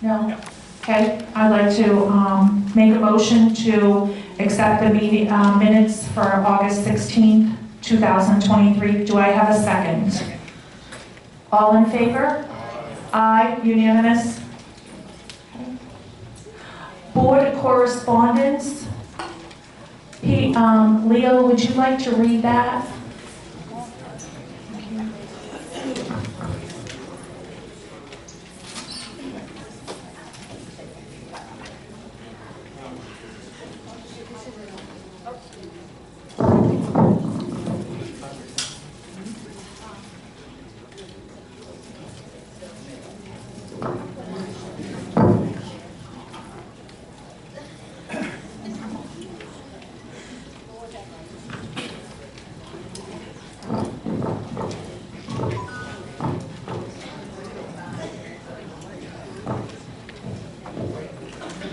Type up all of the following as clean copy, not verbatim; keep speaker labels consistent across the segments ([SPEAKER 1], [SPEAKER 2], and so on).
[SPEAKER 1] No? Okay, I'd like to make a motion to accept the meeting minutes for August 16th, 2023. Do I have a second?
[SPEAKER 2] Second.
[SPEAKER 1] All in favor? Aye, unanimous. Board correspondence. Leo, would you like to read that?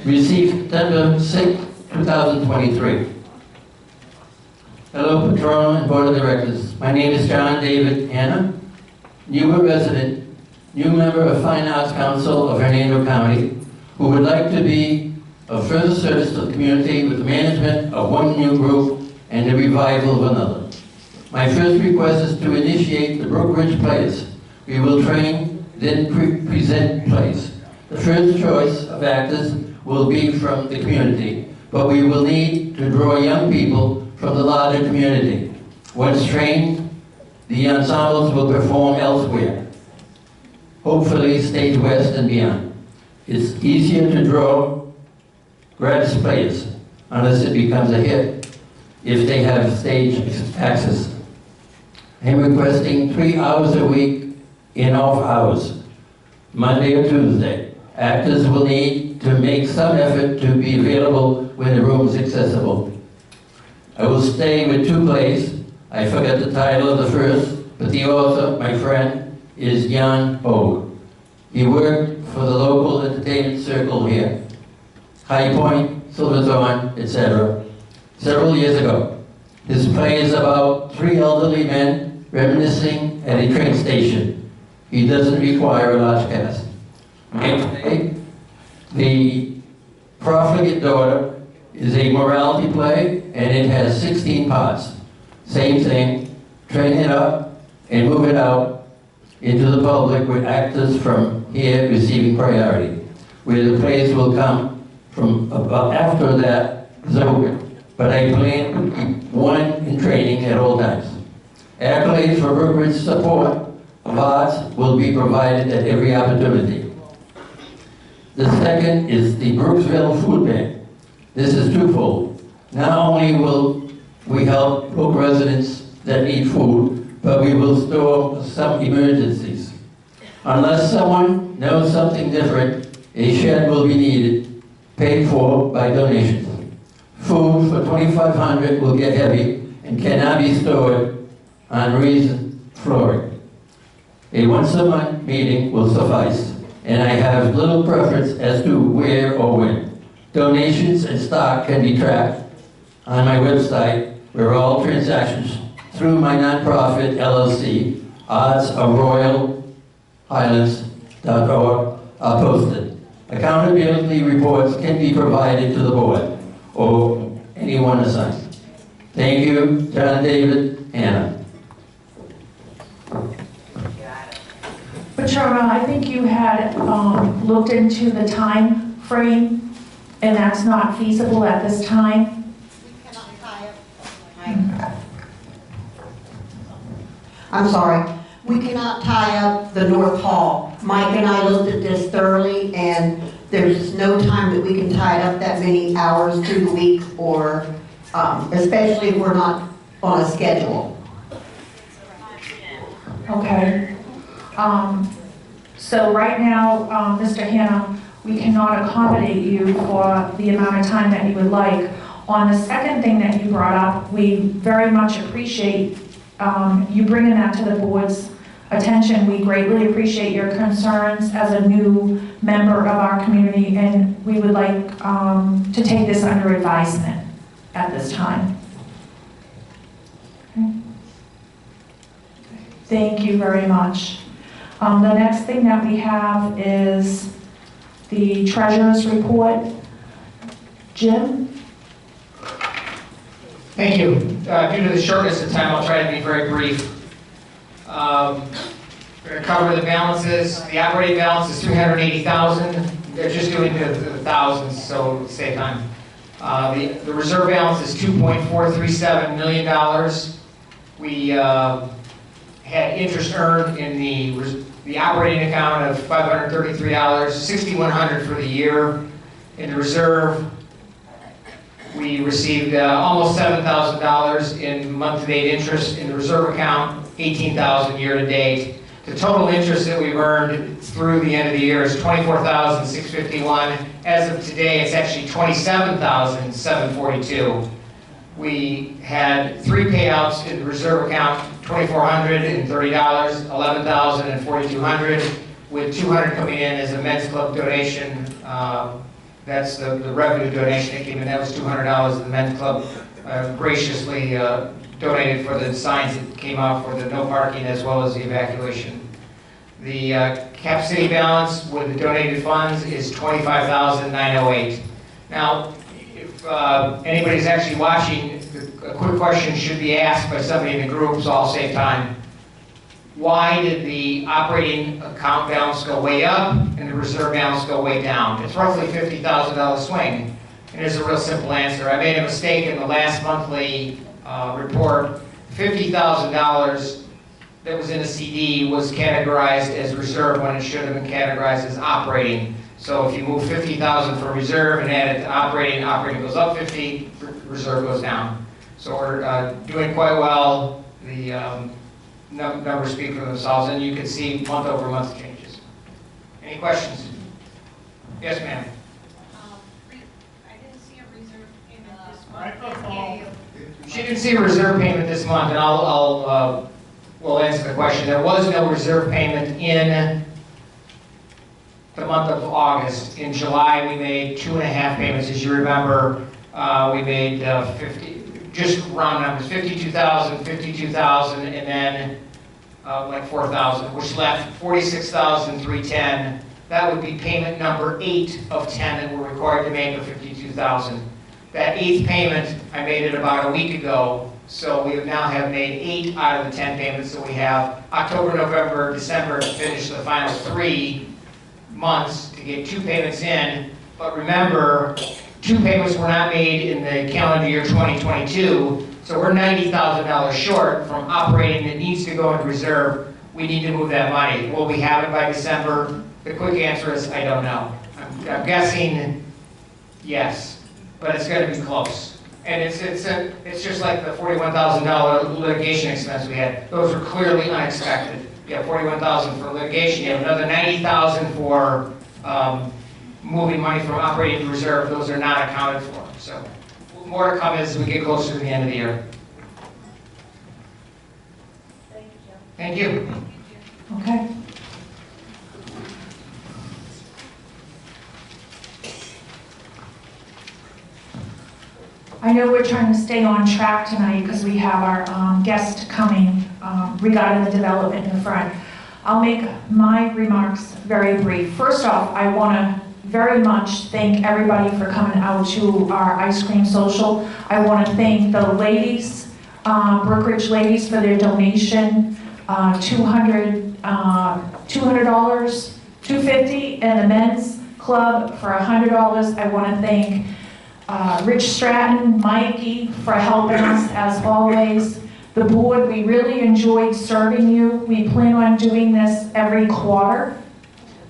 [SPEAKER 3] Received September 6, 2023. Hello, Patron and Board of Directors. My name is John David Hanna, newer resident, new member of Fine Arts Council of Hernando County, who would like to be of further service to the community with the management of one new group and the revival of another. My first request is to initiate the Brookridge plays. We will train, then present plays. The first choice of actors will be from the community, but we will need to draw young people from the larger community. Once trained, the ensembles will perform elsewhere, hopefully stage west and beyond. It's easier to draw gratis players, unless it becomes a hit, if they have stage access. I'm requesting 3 hours a week in off hours, Monday or Tuesday. Actors will need to make some effort to be available when the room is accessible. I will stay with 2 plays. I forgot the title of the first, but the author, my friend, is Jan Hogue. He worked for the local entertainment circle here, High Point, Silverthorne, etc., several years ago. His play is about 3 elderly men reminiscing at a train station. He doesn't require a large cast. The Profligate Daughter is a morality play, and it has 16 parts. Same thing, train it up and move it out into the public with actors from here receiving priority, where the plays will come from after that is over. But I plan to keep one in training at all times. Accolades for Brookridge support of arts will be provided at every opportunity. The second is the Brooksville Food Bank. This is twofold. Not only will we help Brook residents that need food, but we will store some emergencies. Unless someone knows something different, a shed will be needed, paid for by donations. Food for $2,500 will get heavy and cannot be stored on resin flooring. A once-a-month meeting will suffice, and I have little preference as to where or when. Donations and stock can be tracked on my website, where all transactions through my nonprofit LLC, Arts of Royal Highlands.org, are posted. Accountability reports can be provided to the board or anyone assigned. Thank you, John David Hanna.
[SPEAKER 1] Patrona, I think you had looked into the time frame, and that's not feasible at this time.
[SPEAKER 4] We cannot tie up. I'm sorry. We cannot tie up the North Hall. Mike and I looked at this thoroughly, and there's no time that we can tie it up that many hours through the week, or especially if we're not on a schedule.
[SPEAKER 1] Okay. So right now, Mr. Hanna, we cannot accommodate you for the amount of time that you would like. On the second thing that you brought up, we very much appreciate you bringing that to the board's attention. We greatly appreciate your concerns as a new member of our community, and we would like to take this under advisement at this time. Okay. Thank you very much. The next thing that we have is the treasurer's report. Jim?
[SPEAKER 2] Thank you. Due to the shortness of time, I'll try to be very brief. We're going to cover the balances. The operating balance is $380,000. They're just doing the thousands, so save time. The reserve balance is $2.437 million. We had interest earned in the operating account of $533, $6,100 for the year. In the reserve, we received almost $7,000 in month-to-date interest in the reserve account, $18,000 year-to-date. The total interest that we've earned through the end of the year is $24,651. As of today, it's actually $27,742. We had 3 payouts in the reserve account, $2,430, $11,000, and $4,200, with $200 coming in as a men's club donation. That's the revenue donation that came in. That was $200 the men's club graciously donated for the signs that came out for the no parking as well as the evacuation. The Cap City balance with the donated funds is $25,908. Now, if anybody's actually watching, a quick question should be asked by somebody in the group, so I'll save time. Why did the operating account balance go way up and the reserve balance go way down? It's roughly $50,000 swing. And there's a real simple answer. I made a mistake in the last monthly report. $50,000 that was in a CD was categorized as reserve when it should have been categorized as operating. So if you move $50,000 from reserve and add it to operating, operating goes up 50, reserve goes down. So we're doing quite well. The numbers speak for themselves, and you can see month-over-month changes. Any questions? Yes, ma'am.
[SPEAKER 5] I didn't see a reserve payment this month.
[SPEAKER 2] She didn't see a reserve payment this month, and we'll answer the question. There was no reserve payment in the month of August. In July, we made 2.5 payments. As you remember, we made 50, just round numbers, 52,000, 52,000, and then like 4,000, which left 46,310. That would be payment number 8 of 10 that we're required to make of 52,000. That 8th payment, I made it about a week ago, so we now have made 8 out of the 10 payments. So we have October, November, December to finish the final 3 months to get 2 payments in. But remember, 2 payments were not made in the calendar year 2022, so we're $90,000 short from operating that needs to go into reserve. We need to move that money. Will we have it by December? The quick answer is I don't know. I'm guessing yes, but it's going to be close. And it's just like the $41,000 litigation expense we had. Those were clearly unexpected. You have $41,000 for litigation. You have another $90,000 for moving money from operating to reserve. Those are not accounted for. So more to come as we get closer to the end of the year. Thank you.
[SPEAKER 1] Okay. I know we're trying to stay on track tonight because we have our guest coming regarding the development in the front. I'll make my remarks very brief. First off, I want to very much thank everybody for coming out to our ice cream social. I want to thank the ladies, Brookridge ladies, for their donation, $200, $250, and the men's club for $100. I want to thank Rich Stratton, Mikey, for helping us as always. The board, we really enjoyed serving you. We plan on doing this every quarter.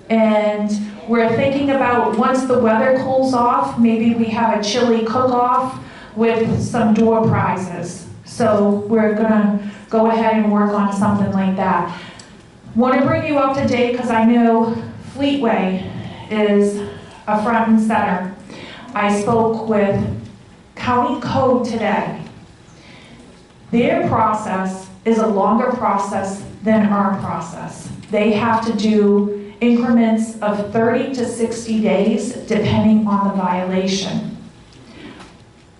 [SPEAKER 1] And we're thinking about once the weather cools off, maybe we have a chili cook-off with some door prizes. So we're gonna go ahead and work on something like that. Want to bring you up to date because I know Fleetway is a front and center. I spoke with County Code today. Their process is a longer process than our process. They have to do increments of 30 to 60 days depending on the violation.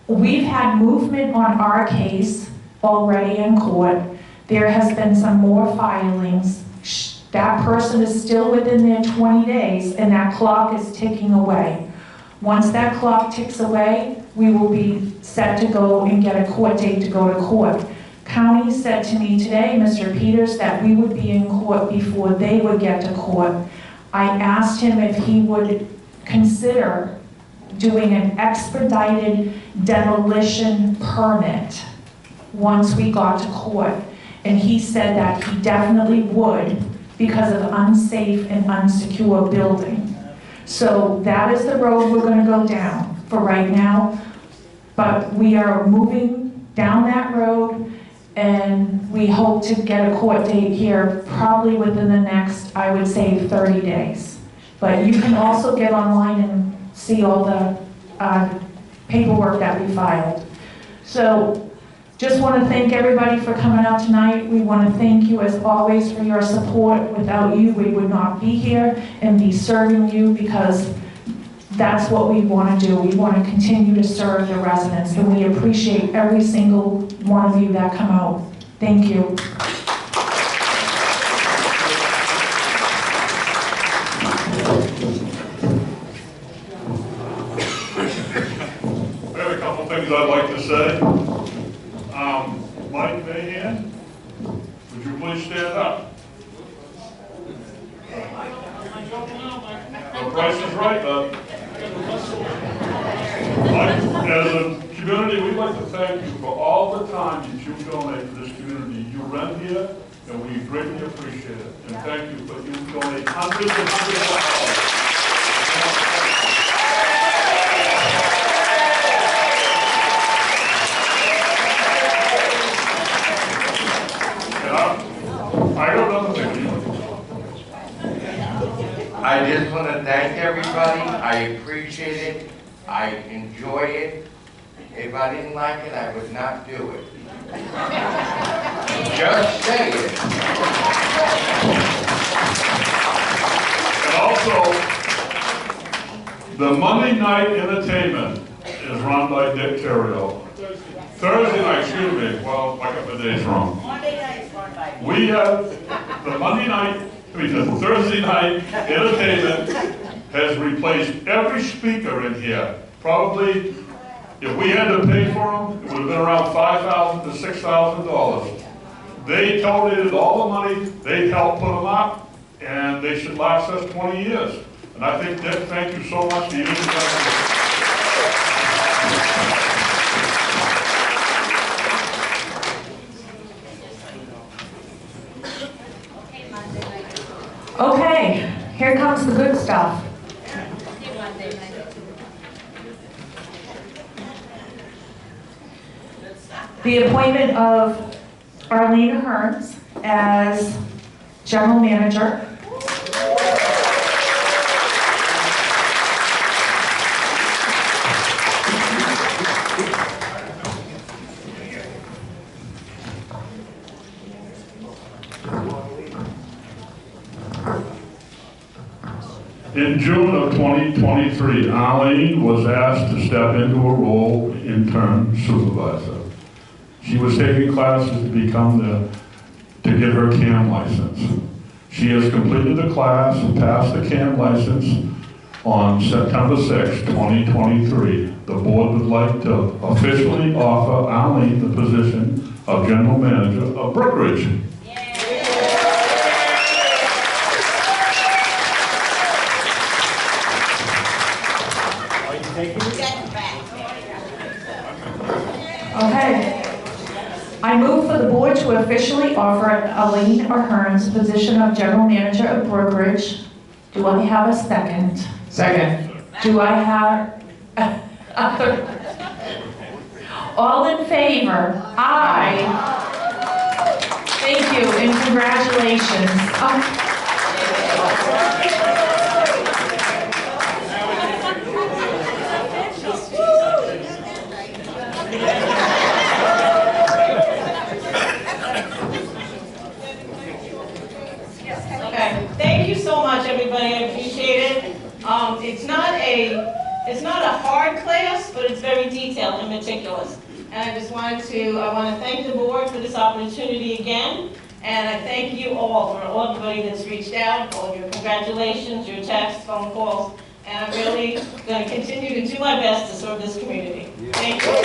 [SPEAKER 1] We've had movement on our case already in court. There has been some more filings. That person is still within their 20 days, and that clock is ticking away. Once that clock ticks away, we will be set to go and get a court date to go to court. County said to me today, Mr. Peters, that we would be in court before they would get to court. I asked him if he would consider doing an expedited demolition permit once we got to court. And he said that he definitely would because of unsafe and unsecure building. So that is the road we're going to go down for right now. But we are moving down that road, and we hope to get a court date here probably within the next, I would say, 30 days. But you can also get online and see all the paperwork that we filed. So just want to thank everybody for coming out tonight. We want to thank you as always for your support. Without you, we would not be here and be serving you, because that's what we want to do. We want to continue to serve the residents, and we appreciate every single one of you that come out. Thank you.
[SPEAKER 6] I have a couple things I'd like to say. Mike Mahan, would you please stand up? The price is right, then. Mike, as a community, we'd like to thank you for all the time that you donate to this community. You rent here, and we greatly appreciate it. And thank you for you donate hundreds and hundreds of dollars. I don't know the thing.
[SPEAKER 7] I just want to thank everybody. I appreciate it. I enjoy it. If I didn't like it, I would not do it. Just say it.
[SPEAKER 6] And also, the Monday night entertainment is run by Dick Terrio. Thursday night, excuse me, well, I got the days wrong.
[SPEAKER 5] Monday night is run by.
[SPEAKER 6] We have the Monday night, the Thursday night entertainment has replaced every speaker in here. Probably, if we had to pay for them, it would have been around $5,000 to $6,000. They donated all the money, they helped put them up, and they should last us 20 years. And I think, Dick, thank you so much to you.
[SPEAKER 1] Okay, here comes the good stuff. The appointment of Arlene Hearns as general manager.
[SPEAKER 6] In June of 2023, Arlene was asked to step into a role intern supervisor. She was taking classes to get her CAM license. She has completed the class, passed the CAM license on September 6, 2023. The board would like to officially offer Arlene the position of general manager of Brookridge.
[SPEAKER 1] Okay. I move for the board to officially offer Arlene Hearns position of general manager of Brookridge. Do I have a second?
[SPEAKER 2] Second.
[SPEAKER 1] Do I have all in favor? Aye. Thank you and congratulations.
[SPEAKER 8] Thank you so much, everybody. I appreciate it. It's not a hard class, but it's very detailed and meticulous. And I want to thank the board for this opportunity again. And I thank you all for everybody that's reached out, all of your congratulations, your texts, phone calls. And I'm really going to continue to do my best to serve this community. Thank you.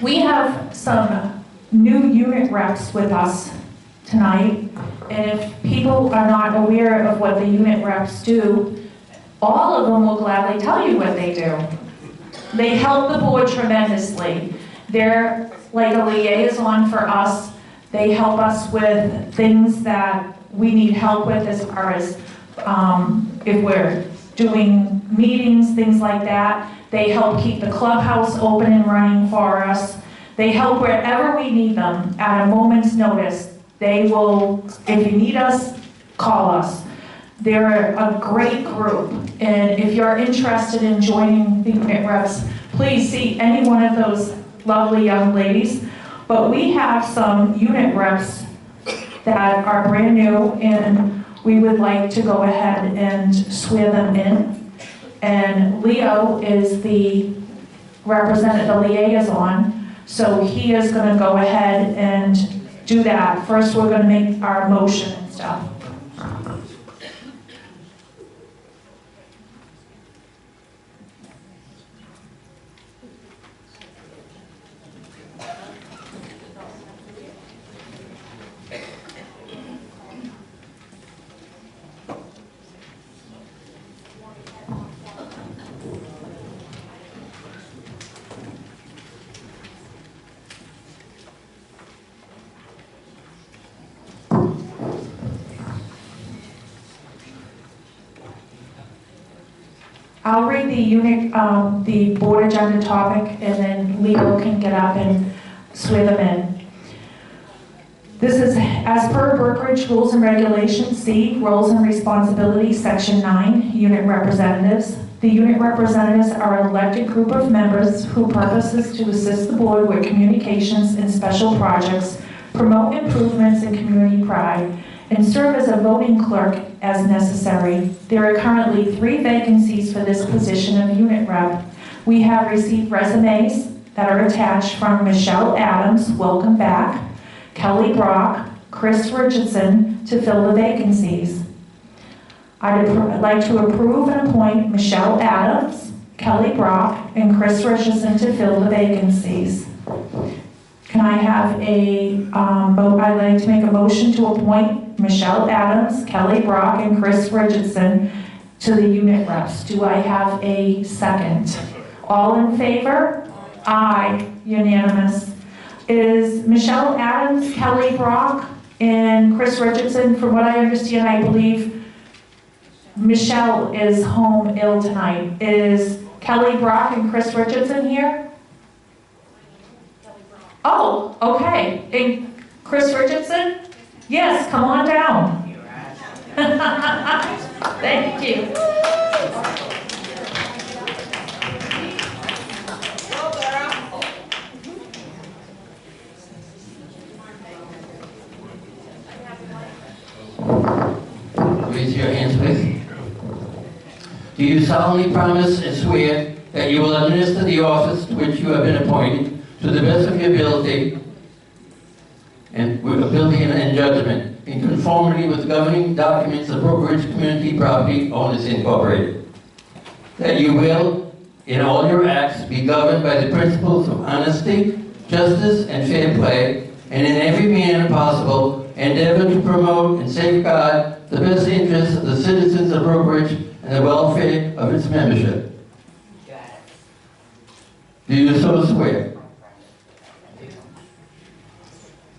[SPEAKER 1] We have some new unit reps with us tonight, and if people are not aware of what the unit reps do, all of them will gladly tell you what they do. They help the board tremendously. They're like a liaison for us. They help us with things that we need help with as far as if we're doing meetings, things like that. They help keep the clubhouse open and running for us. They help wherever we need them at a moment's notice. They will, if you need us, call us. They're a great group, and if you're interested in joining the unit reps, please see any one of those lovely young ladies. But we have some unit reps that are brand new, and we would like to go ahead and swear them in. And Leo is the representative, the liaison, so he is going to go ahead and do that. First, we're going to make our motion and stuff. I'll read the board agenda topic, and then Leo can get up and swear them in. This is as per Brookridge Rules and Regulations, C, Roles and Responsibilities, Section 9, Unit Representatives. The unit representatives are an elected group of members whose purpose is to assist the board with communications and special projects, promote improvements in community pride, and serve as a voting clerk as necessary. There are currently 3 vacancies for this position of unit rep. We have received resumes that are attached from Michelle Adams, welcome back, Kelly Brock, Chris Richardson to fill the vacancies. I'd like to approve and appoint Michelle Adams, Kelly Brock, and Chris Richardson to fill the vacancies. Can I have I'd like to make a motion to appoint Michelle Adams, Kelly Brock, and Chris Richardson to the unit reps. Do I have a second? All in favor? Aye, unanimous. Is Michelle Adams, Kelly Brock, and Chris Richardson, from what I understand, I believe Michelle is home ill tonight. Is Kelly Brock and Chris Richardson here? Oh, okay. And Chris Richardson? Yes, come on down. Thank you.
[SPEAKER 3] Raise your hands, please. Do you solemnly promise and swear that you will administer the office to which you have been appointed to the best of your ability and with ability and judgment, in conformity with the governing documents of Brookridge Community Property Owners Incorporated? That you will, in all your acts, be governed by the principles of honesty, justice, and fair play, and in every manner possible, endeavor to promote and safeguard the best interests of the citizens of Brookridge and the welfare of its membership. Do you so swear?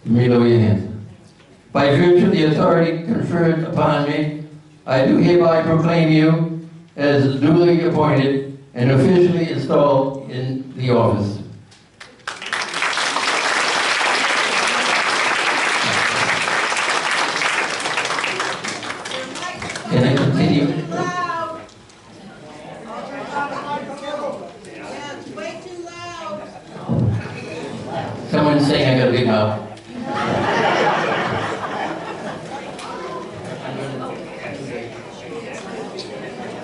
[SPEAKER 3] You may lower your hands. By virtue of the authority conferred upon me, I do hereby proclaim you as duly appointed and officially installed in the office. Can I continue?
[SPEAKER 5] It's way too loud.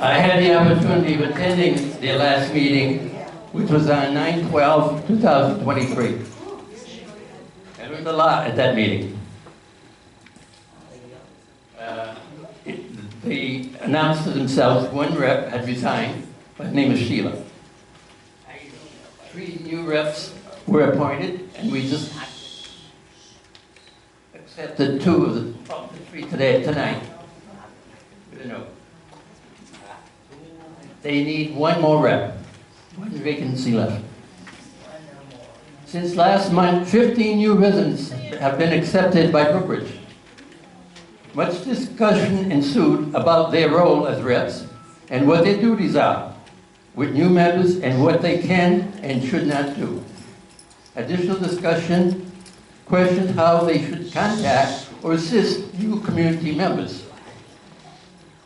[SPEAKER 3] I had the opportunity of attending their last meeting, which was on 9/12/2023. I learned a lot at that meeting. They announced to themselves one rep had resigned. Her name is Sheila. 3 new reps were appointed, and we just accepted 2 of the 3 tonight. With a note. They need 1 more rep, 1 vacancy left. Since last month, 15 new residents have been accepted by Brookridge. Much discussion ensued about their role as reps and what their duties are with new members and what they can and should not do. Additional discussion questioned how they should contact or assist new community members.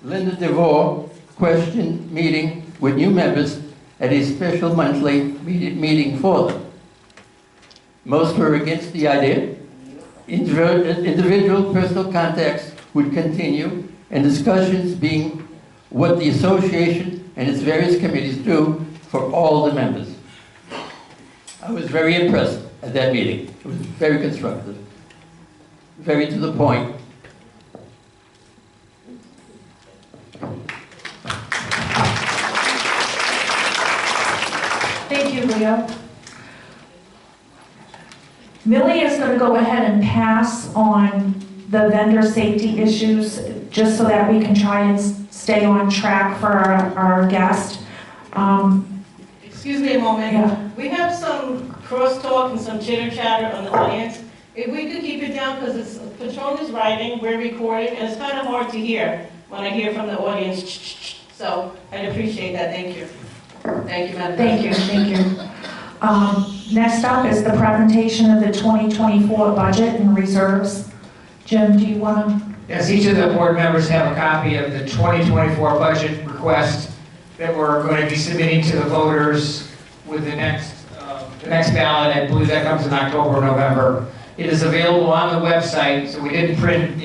[SPEAKER 3] Linda DeVore questioned meeting with new members at a special monthly meeting for them. Most were against the idea. Individual personal contacts would continue, and discussions being what the association and its various committees do for all the members. I was very impressed at that meeting. It was very constructive, very to the point.
[SPEAKER 1] Thank you, Leo. Millie is going to go ahead and pass on the vendor safety issues, just so that we can try and stay on track for our guest.
[SPEAKER 8] Excuse me a moment.
[SPEAKER 1] Yeah.
[SPEAKER 8] We have some crosstalk and some chitter chatter on the audience. If we could keep it down, because Patron is writing, we're recording, and it's kind of hard to hear when I hear from the audience. So I'd appreciate that. Thank you. Thank you, Madam
[SPEAKER 1] Thank you, thank you. Next up is the presentation of the 2024 budget and reserves. Jim, do you want to?
[SPEAKER 2] Yes, each of the board members have a copy of the 2024 budget request that we're going to be submitting to the voters with the next ballot. I believe that comes in October or November. It is available on the website, so we didn't print,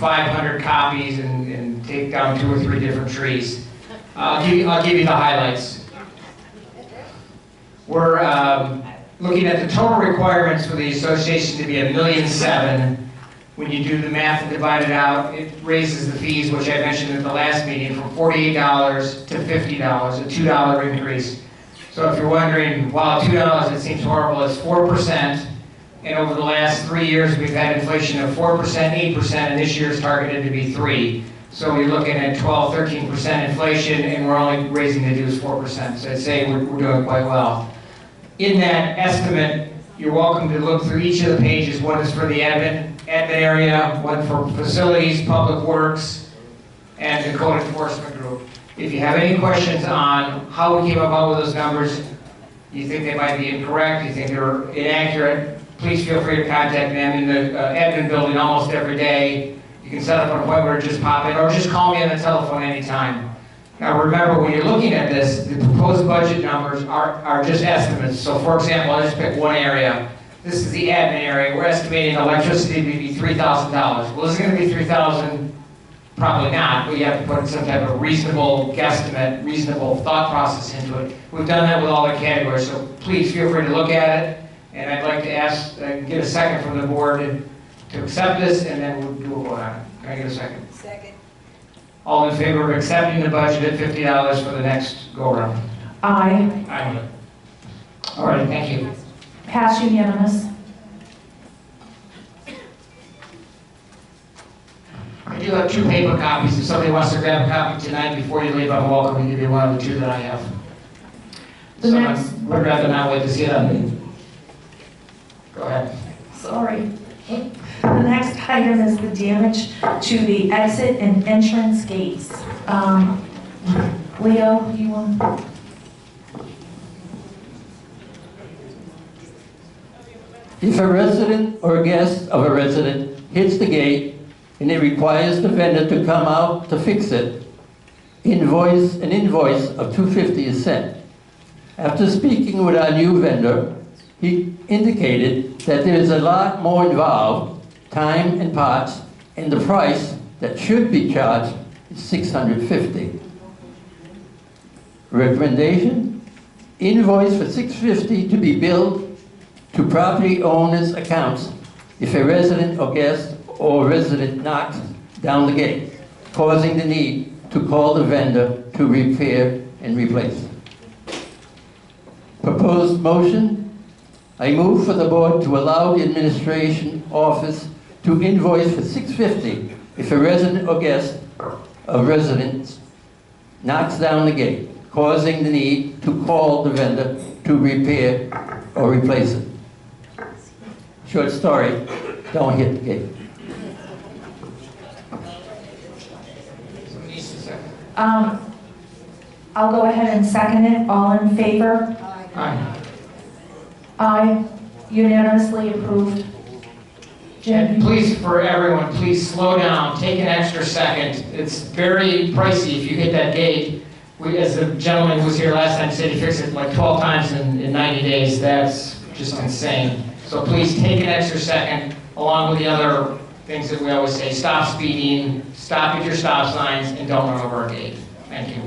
[SPEAKER 2] 500 copies and take down 2 or 3 different trees. I'll give you the highlights. We're looking at the total requirements for the association to be $1.7 million. When you do the math and divide it out, it raises the fees, which I mentioned at the last meeting, from $48 to $50, a $2 increase. So if you're wondering, wow, $2, it seems horrible, it's 4%. And over the last 3 years, we've had inflation of 4%, 8%, and this year's targeted to be 3%. So you're looking at 12, 13% inflation, and we're only raising the dues 4%. So I'd say we're doing quite well. In that estimate, you're welcome to look through each of the pages. One is for the admin area, one for facilities, public works, and the code enforcement group. If you have any questions on how we came about with those numbers, you think they might be incorrect, you think they're inaccurate, please feel free to contact me. I'm in the admin building almost every day. You can set up an appointment or just pop in, or just call me on the telephone anytime. Now remember, when you're looking at this, the proposed budget numbers are just estimates. So for example, I'll just pick one area. This is the admin area. We're estimating electricity to be $3,000. Well, is it going to be $3,000? Probably not, but you have to put some type of reasonable guesstimate, reasonable thought process into it. We've done that with all the categories, so please feel free to look at it. And I'd like to ask, get a second from the board to accept this, and then we'll do a vote on it. Can I get a second?
[SPEAKER 5] Second.
[SPEAKER 2] All in favor of accepting the budget at $50 for the next go-around?
[SPEAKER 1] Aye.
[SPEAKER 2] Aye. All right, thank you.
[SPEAKER 1] Pass unanimous.
[SPEAKER 2] I do have 2 paper copies. If somebody wants to grab a copy tonight before you leave, I'm welcome to give you one of the 2 that I have.
[SPEAKER 1] The
[SPEAKER 2] Someone
[SPEAKER 1] next-
[SPEAKER 2] would rather not wait to see it on me. Go ahead.
[SPEAKER 1] Sorry. The next item is the damage to the exit and entrance gates. Leo, you want?
[SPEAKER 3] If a resident or a guest of a resident hits the gate and it requires the vendor to come out to fix it, an invoice of $250 is sent. After speaking with our new vendor, he indicated that there is a lot more involved, time and parts, and the price that should be charged is $650. Recommendation, invoice for $650 to be billed to property owners' accounts if a resident or guest or resident knocks down the gate, causing the need to call the vendor to repair and replace. Proposed motion, I move for the board to allow the administration office to invoice for $650 if a resident or guest of residence knocks down the gate, causing the need to call the vendor to repair or replace it. Short story, don't hit the gate.
[SPEAKER 1] I'll go ahead and second it. All in favor?
[SPEAKER 2] Aye.
[SPEAKER 1] Aye. Unanimously approved.
[SPEAKER 2] And
[SPEAKER 1] Jim?
[SPEAKER 2] please, for everyone, please slow down, take an extra second. It's very pricey if you hit that gate. As the gentleman who was here last time said, he fixed it like 12 times in 90 days. That's just insane. So please take an extra second, along with the other things that we always say. Stop speeding, stop at your stop signs, and don't run over a gate. Thank you.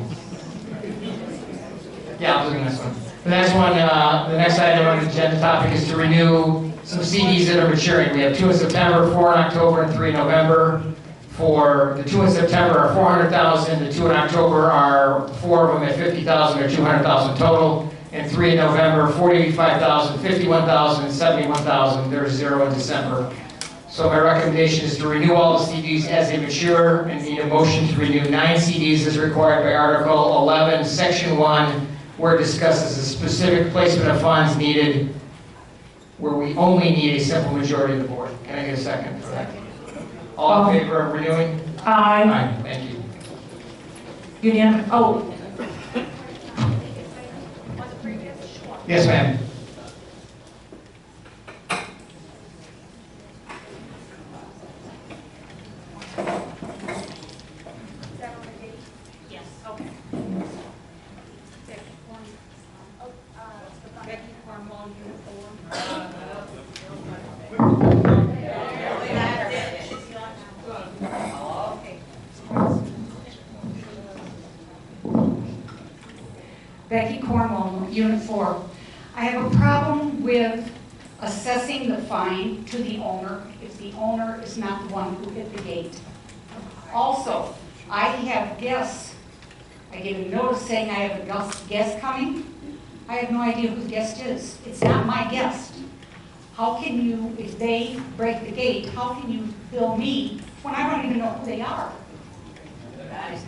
[SPEAKER 2] Yeah, I'll do the next one. The next one, the next item on the agenda topic is to renew some CDs that are maturing. We have 2 in September, 4 in October, and 3 in November. For the 2 in September are 400,000, the 2 in October are 4 of them at 50,000 or 200,000 total, and 3 in November, 45,000, 51,000, and 71,000. There's 0 in December. So my recommendation is to renew all the CDs as they mature, and need a motion to renew 9 CDs as required by Article 11, Section 1, where it discusses the specific placement of funds needed, where we only need a simple majority of the board. Can I get a second for that? All in favor of renewing?
[SPEAKER 1] Aye.
[SPEAKER 2] Aye, thank you.
[SPEAKER 1] Unanimous. Oh,
[SPEAKER 2] Yes, ma'am.
[SPEAKER 5] Yes. Okay. Becky Cornwall, uniform.
[SPEAKER 9] Becky Cornwall, Unit 4. I have a problem with assessing the fine to the owner if the owner is not the one who hit the gate. Also, I have guests. I gave a notice saying I have a guest coming. I have no idea who the guest is. It's not my guest. How can you, if they break the gate, how can you bill me when I don't even know who they are?
[SPEAKER 1] has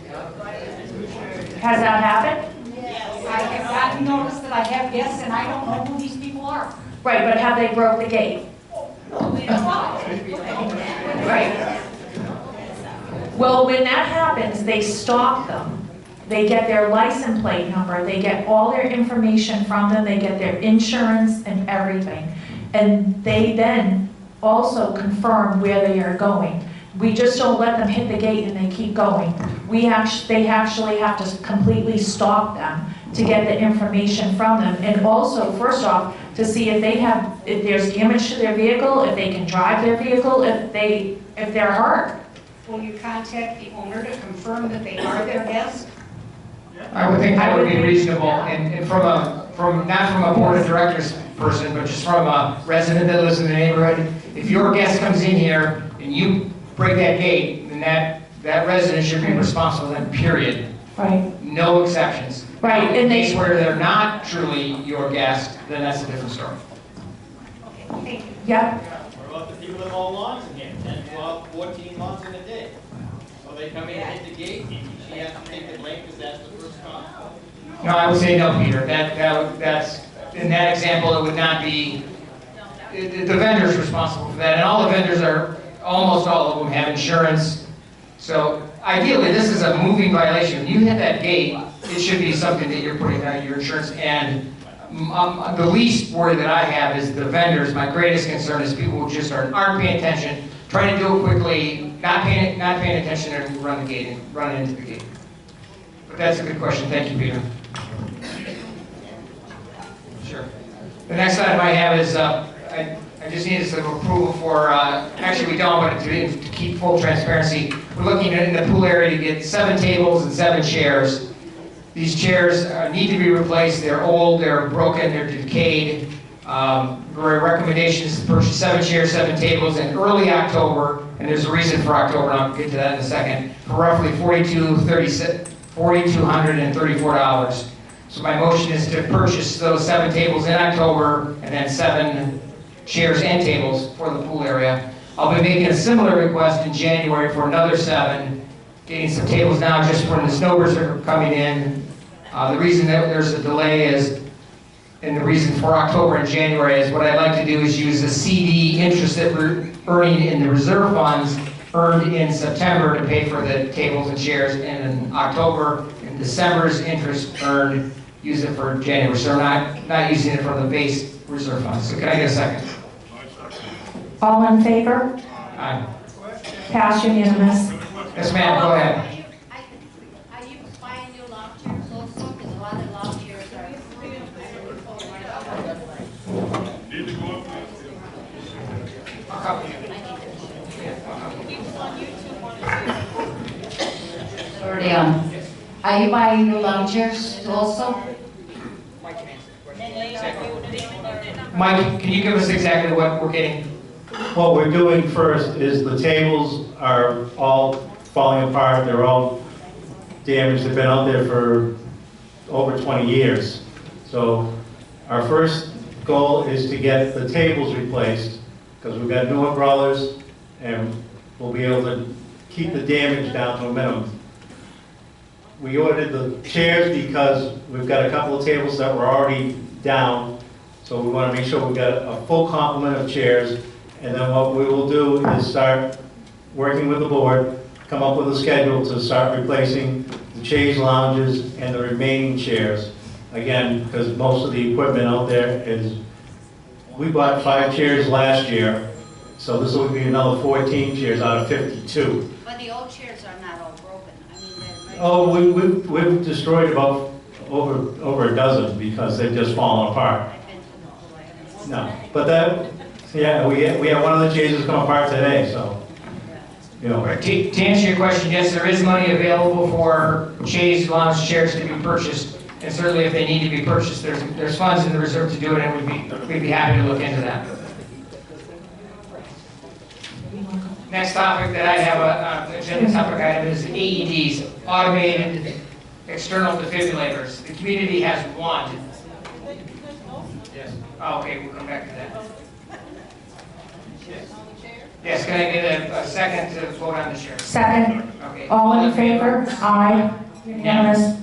[SPEAKER 1] that happened?
[SPEAKER 9] I have gotten notice that I have guests and I don't know who these people are.
[SPEAKER 1] Right, but have they broke the gate? Right. Well, when that happens, they stop them. They get their license plate number, they get all their information from them, they get their insurance and everything. And they then also confirm where they are going. We just don't let them hit the gate and they keep going. They actually have to completely stop them to get the information from them. And also, first off, to see if there's damage to their vehicle, if they can drive their vehicle, if they're hurt.
[SPEAKER 9] Will you contact the owner to confirm that they are their guests?
[SPEAKER 2] I would think that would be reasonable, and not from a board of directors person, but just from a resident that lives in the neighborhood. If your guest comes in here and you break that gate, then that resident should be responsible then, period.
[SPEAKER 1] Right.
[SPEAKER 2] No exceptions.
[SPEAKER 1] Right,
[SPEAKER 2] In
[SPEAKER 1] and
[SPEAKER 2] case where they're not truly your guest, then that's a different story.
[SPEAKER 9] Okay, thank you.
[SPEAKER 1] Yep.
[SPEAKER 10] What about the people that mow lawns in here, 10, 12, 14 lawns in a day? So they come in and hit the gate, and she has to take the blame because that's the first call.
[SPEAKER 2] No, I would say no, Peter. That's in that example, it would not be, the vendor's responsible for that. And all the vendors almost all of them have insurance. So ideally, this is a moving violation. When you hit that gate, it should be something that you're putting on your insurance. And the least worry that I have is the vendors. My greatest concern is people who just aren't paying attention, trying to do it quickly, not paying attention, and run into the gate. But that's a good question. Thank you, Peter. Sure. The next item I have is I just need some approval for, actually we don't, but to keep full transparency, we're looking in the pool area to get 7 tables and 7 chairs. These chairs need to be replaced. They're old, they're broken, they're decayed. Our recommendation is to purchase 7 chairs, 7 tables in early October, and there's a reason for October, and I'll get to that in a second, for roughly $4,234. So my motion is to purchase those 7 tables in October, and then 7 chairs and tables for the pool area. I'll be making a similar request in January for another 7, getting some tables now just when the snowbirds are coming in. The reason that there's a delay is, and the reason for October and January is, what I'd like to do is use the CD interest that we're earning in the reserve funds earned in September to pay for the tables and chairs, and in October and December's interest earned, use it for January. So we're not using it from the base reserve funds. So can I get a second?
[SPEAKER 1] All in favor?
[SPEAKER 2] Aye.
[SPEAKER 1] Pass unanimous.
[SPEAKER 2] Yes, ma'am, go ahead.
[SPEAKER 5] Are you buying new lawn chairs also? Because a lot of lawn chairs are.
[SPEAKER 11] Already on. Are you buying new lawn chairs also?
[SPEAKER 2] Mike, can you give us exactly what we're getting?
[SPEAKER 12] What we're doing first is the tables are all falling apart. They're all damaged. They've been out there for over 20 years. So our first goal is to get the tables replaced, because we've got new umbrellas and we'll be able to keep the damage down to a minimum. We ordered the chairs because we've got a couple of tables that were already down, so we want to make sure we've got a full complement of chairs. And then what we will do is start working with the board, come up with a schedule to start replacing the chaise lounges and the remaining chairs. Again, because most of the equipment out there is, we bought 5 chairs last year, so this will be another 14 chairs out of 52.
[SPEAKER 5] But the old chairs are not all broken. I mean, they're.
[SPEAKER 12] Oh, we've destroyed about over a dozen because they've just fallen apart.
[SPEAKER 5] I've been to the pool, I haven't.
[SPEAKER 12] No, but that, yeah, we have one of the chairs that's come apart today, so, you know.
[SPEAKER 2] To answer your question, yes, there is money available for chaise lounge chairs to be purchased, and certainly if they need to be purchased, there's funds in the reserve to do it, and we'd be happy to look into that. Next topic that I have, an agenda topic item, is AEDs, automated external defibrillators. The community has 1. Yes. Oh, okay, we'll come back to that. Yes, can I get a second to vote on the chair?
[SPEAKER 1] Second.
[SPEAKER 2] Okay.
[SPEAKER 1] All in favor? Aye. Unanimous.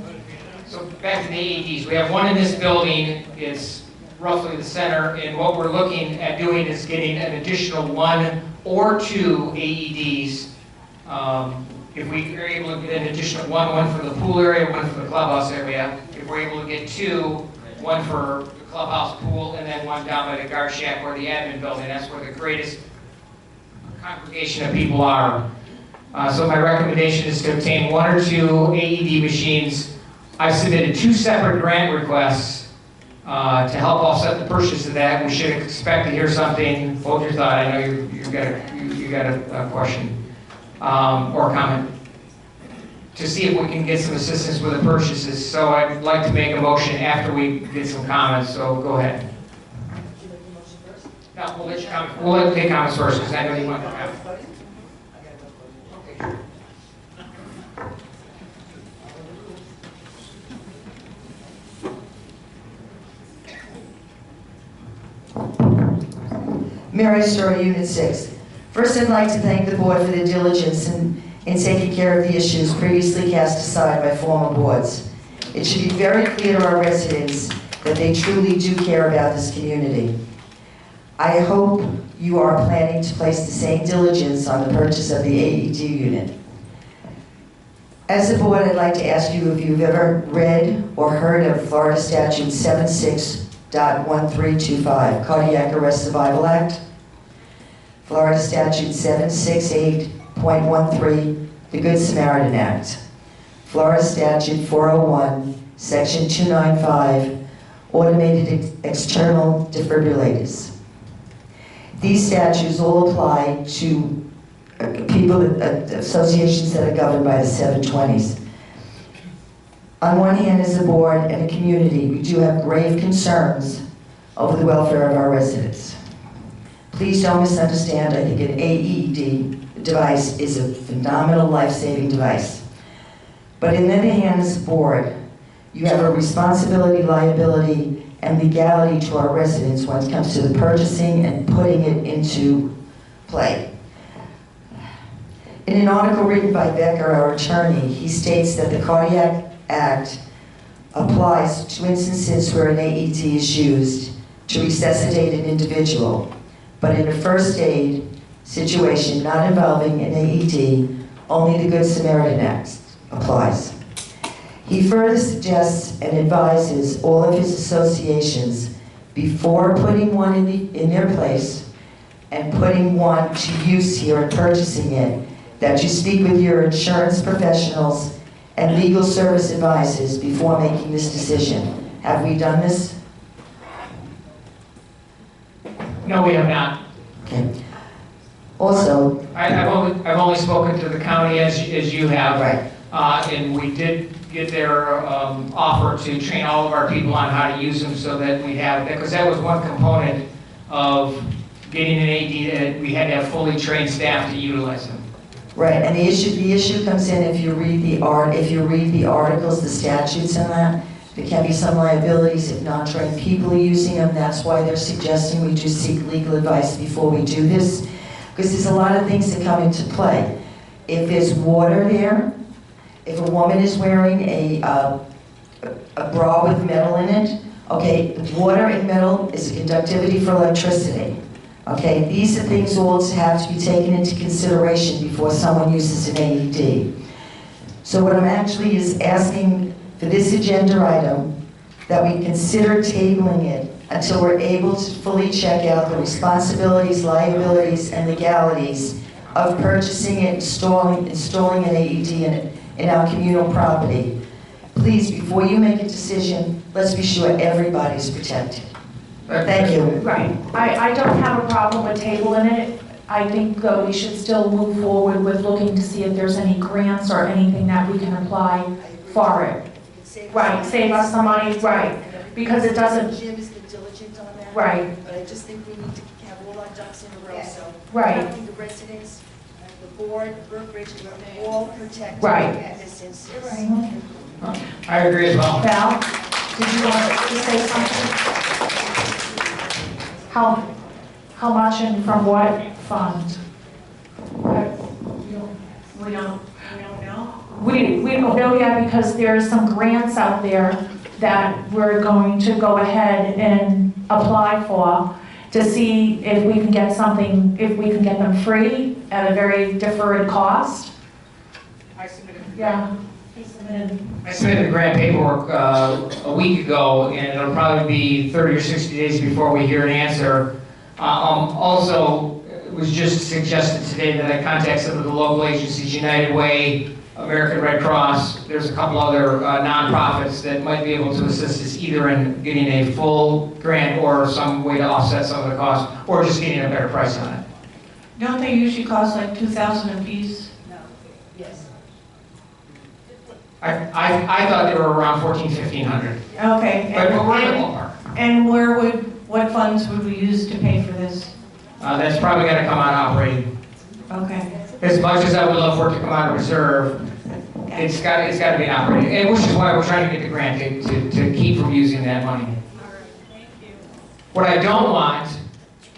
[SPEAKER 2] So back to the AEDs. We have 1 in this building. It's roughly the center, and what we're looking at doing is getting an additional 1 or 2 AEDs. If we are able to get an additional one for the pool area, 1 for the clubhouse area. If we're able to get 2, 1 for the clubhouse pool, and then 1 down by the guard shack or the admin building. That's where the greatest congregation of people are. So my recommendation is to obtain 1 or 2 AED machines. I've submitted 2 separate grant requests to help offset the purchase of that. We should expect to hear something. Hold your thought. I know you got a question or comment to see if we can get some assistance with the purchases. So I'd like to make a motion after we get some comments. So go ahead. No, we'll let you comment. We'll take comments first because I know you want to comment.
[SPEAKER 13] Mary Story, Unit 6. First, I'd like to thank the board for their diligence in taking care of the issues previously cast aside by former boards. It should be very clear to our residents that they truly do care about this community. I hope you are planning to place the same diligence on the purchase of the AED unit. As a board, I'd like to ask you if you've ever read or heard of Florida Statute 76.1325, Cardiac Arrest Survival Act. Florida Statute 768.13, the Good Samaritan Act. Florida Statute 401, Section 295, Automated External Defibrillators. These statutes all apply to people, associations that are governed by the 720s. On one hand, as a board and a community, we do have grave concerns over the welfare of our residents. Please don't misunderstand, I think an AED device is a phenomenal life-saving device. But on the other hand, as a board, you have a responsibility, liability, and legality to our residents when it comes to the purchasing and putting it into play. In an article written by Becker, our attorney, he states that the Cardiac Act applies to instances where an AED is used to resuscitate an individual, but in a first aid situation not involving an AED, only the Good Samaritan Act applies. He further suggests and advises all of his associations before putting one in their place and putting one to use here and purchasing it, that you speak with your insurance professionals and legal service advisors before making this decision. Have we done this?
[SPEAKER 2] No, we have not.
[SPEAKER 13] Okay. Also,
[SPEAKER 2] I've only spoken to the county as you have.
[SPEAKER 13] Right.
[SPEAKER 2] And we did get their offer to train all of our people on how to use them so that we have, because that was one component of getting an AD, we had to have fully trained staff to utilize them.
[SPEAKER 13] right, and the issue comes in if you read the articles, the statutes and that, there can be some liabilities if non-trained people are using them. That's why they're suggesting we do seek legal advice before we do this, because there's a lot of things that come into play. If there's water there, if a woman is wearing a bra with metal in it, okay, water and metal is a conductivity for electricity. Okay, these are things all to have to be taken into consideration before someone uses an AED. So what I'm actually is asking for this agenda item, that we consider tabling it until we're able to fully check out the responsibilities, liabilities, and legalities of purchasing it, installing an AED in our communal property. Please, before you make a decision, let's be sure everybody's protected. Thank you.
[SPEAKER 1] Right. I don't have a problem with tabling it. I think though we should still move forward with looking to see if there's any grants or anything that we can apply for it. Right, save us some money, right, because it doesn't.
[SPEAKER 14] Jim has been diligent on that.
[SPEAKER 1] Right.
[SPEAKER 14] But I just think we need to have all our ducks in a row, so.
[SPEAKER 1] Right.
[SPEAKER 14] I think the residents, the board, Brookridge, we're all protected.
[SPEAKER 1] Right.
[SPEAKER 14] In this instance.
[SPEAKER 2] I agree as well.
[SPEAKER 1] Val, did you want to say something? How much and from what fund? We don't know. We don't know yet because there's some grants out there that we're going to go ahead and apply for to see if we can get something, if we can get them free at a very deferred cost.
[SPEAKER 2] I submitted.
[SPEAKER 1] Yeah.
[SPEAKER 2] I submitted the grant paperwork a week ago, and it'll probably be 30 or 60 days before we hear an answer. Also, it was just suggested today that I contact some of the local agencies, United Way, American Red Cross. There's a couple other nonprofits that might be able to assist us either in getting a full grant or some way to offset some of the costs, or just getting a better price on it.
[SPEAKER 8] Don't they usually cost like $2,000 a piece?
[SPEAKER 14] No, yes.
[SPEAKER 2] I thought they were around $1,400-1,500.
[SPEAKER 8] Okay.
[SPEAKER 2] But we're in the ballpark.
[SPEAKER 8] And what funds would we use to pay for this?
[SPEAKER 2] That's probably going to come out of operating.
[SPEAKER 8] Okay.
[SPEAKER 2] As much as I would love for it to come out of reserve, it's got to be an operating, and which is why we're trying to get the grant to keep from using that money. What I don't want,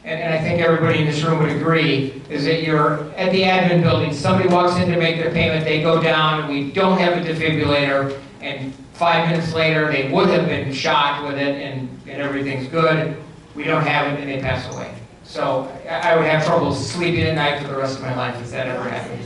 [SPEAKER 2] and I think everybody in this room would agree, is that you're at the admin building, somebody walks in to make their payment, they go down, and we don't have a defibrillator, and 5 minutes later, they would have been shot with it, and everything's good. We don't have it, and they pass away. So I would have trouble sleeping at night for the rest of my life if that ever happened.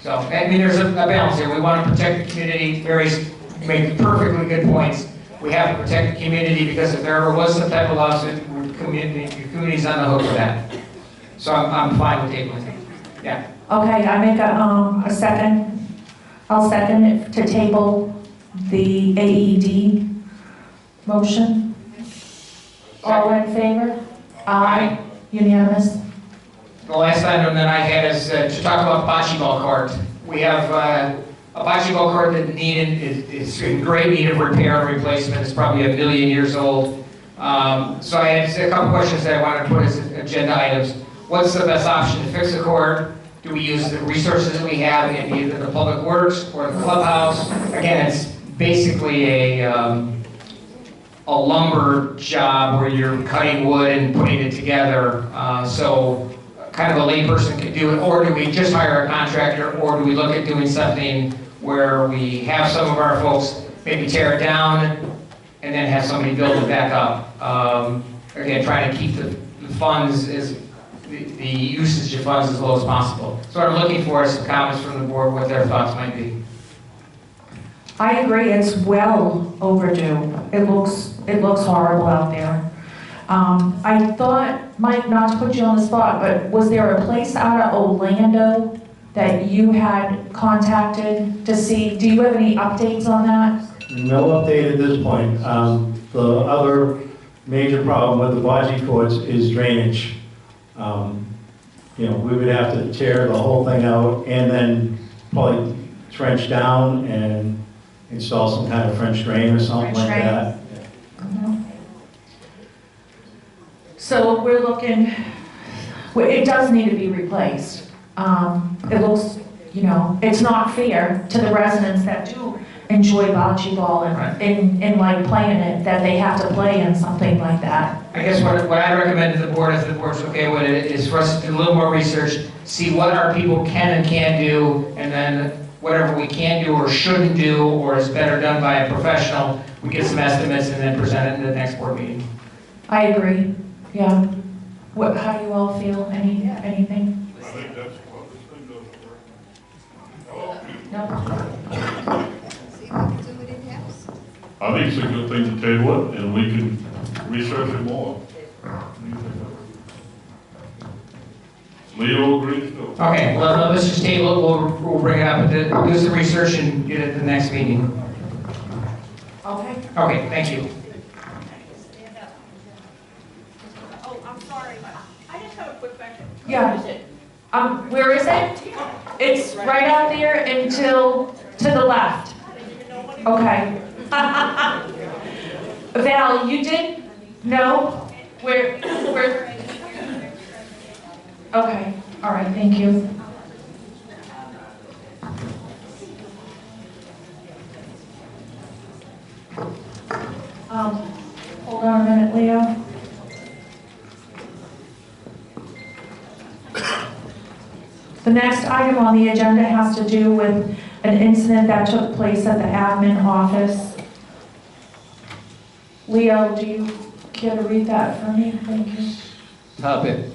[SPEAKER 2] So, I mean, there's a balance here. We want to protect the community. Mary's made perfectly good points. We have to protect the community because if there ever was some type of lawsuit, the community's on the hook for that. So I'm fine with tabling it. Yeah.
[SPEAKER 1] Okay, I make a second. I'll second it to table the AED motion. All in favor? Aye. Unanimous?
[SPEAKER 2] The last item that I had is to talk about bocce ball court. We have a bocce ball court that is in great need of repair and replacement. It's probably 1 million years old. So I had a couple questions that I wanted to put as agenda items. What's the best option to fix the court? Do we use the resources that we have in either the public works or the clubhouse? Again, it's basically a lumber job where you're cutting wood and putting it together. So kind of a layperson could do it, or do we just hire a contractor, or do we look at doing something where we have some of our folks maybe tear it down and then have somebody build it back up? Again, trying to keep the funds, the usage of funds as low as possible. So what I'm looking for is some comments from the board, what their thoughts might be.
[SPEAKER 1] I agree, it's well overdue. It looks horrible out there. I thought, Mike, not to put you on the spot, but was there a place out of Orlando that you had contacted to see? Do you have any updates on that?
[SPEAKER 12] No update at this point. The other major problem with the bocce courts is drainage. We would have to tear the whole thing out and then probably trench down and install some kind of French drain or something like that.
[SPEAKER 1] So we're looking, it does need to be replaced. It looks, it's not fair to the residents that do enjoy bocce ball and like playing it, that they have to play in something like that.
[SPEAKER 2] I guess what I recommend to the board, if the board's okay with it, is for us to do a little more research, see what our people can and can't do, and then whatever we can do or shouldn't do, or is better done by a professional, we get some estimates and then present it in the next board meeting.
[SPEAKER 1] I agree, yeah. How do you all feel? Anything?
[SPEAKER 6] I think that's what this thing doesn't work.
[SPEAKER 1] No?
[SPEAKER 6] I think it's a good thing to table it, and we can research it more. Leo agrees to.
[SPEAKER 2] Okay, well, let's just table it, we'll bring it up, we'll do some research and get it at the next meeting.
[SPEAKER 1] Okay.
[SPEAKER 2] Okay, thank you.
[SPEAKER 5] Oh, I'm sorry. I just have a quick question.
[SPEAKER 1] Yeah. Where is it? It's right out there until to the left. Okay. Val, you did? No? Where? Okay, all right, thank you. Hold on a minute, Leo. The next item on the agenda has to do with an incident that took place at the admin office. Leo, do you care to read that for me? Thank you.
[SPEAKER 3] Topic.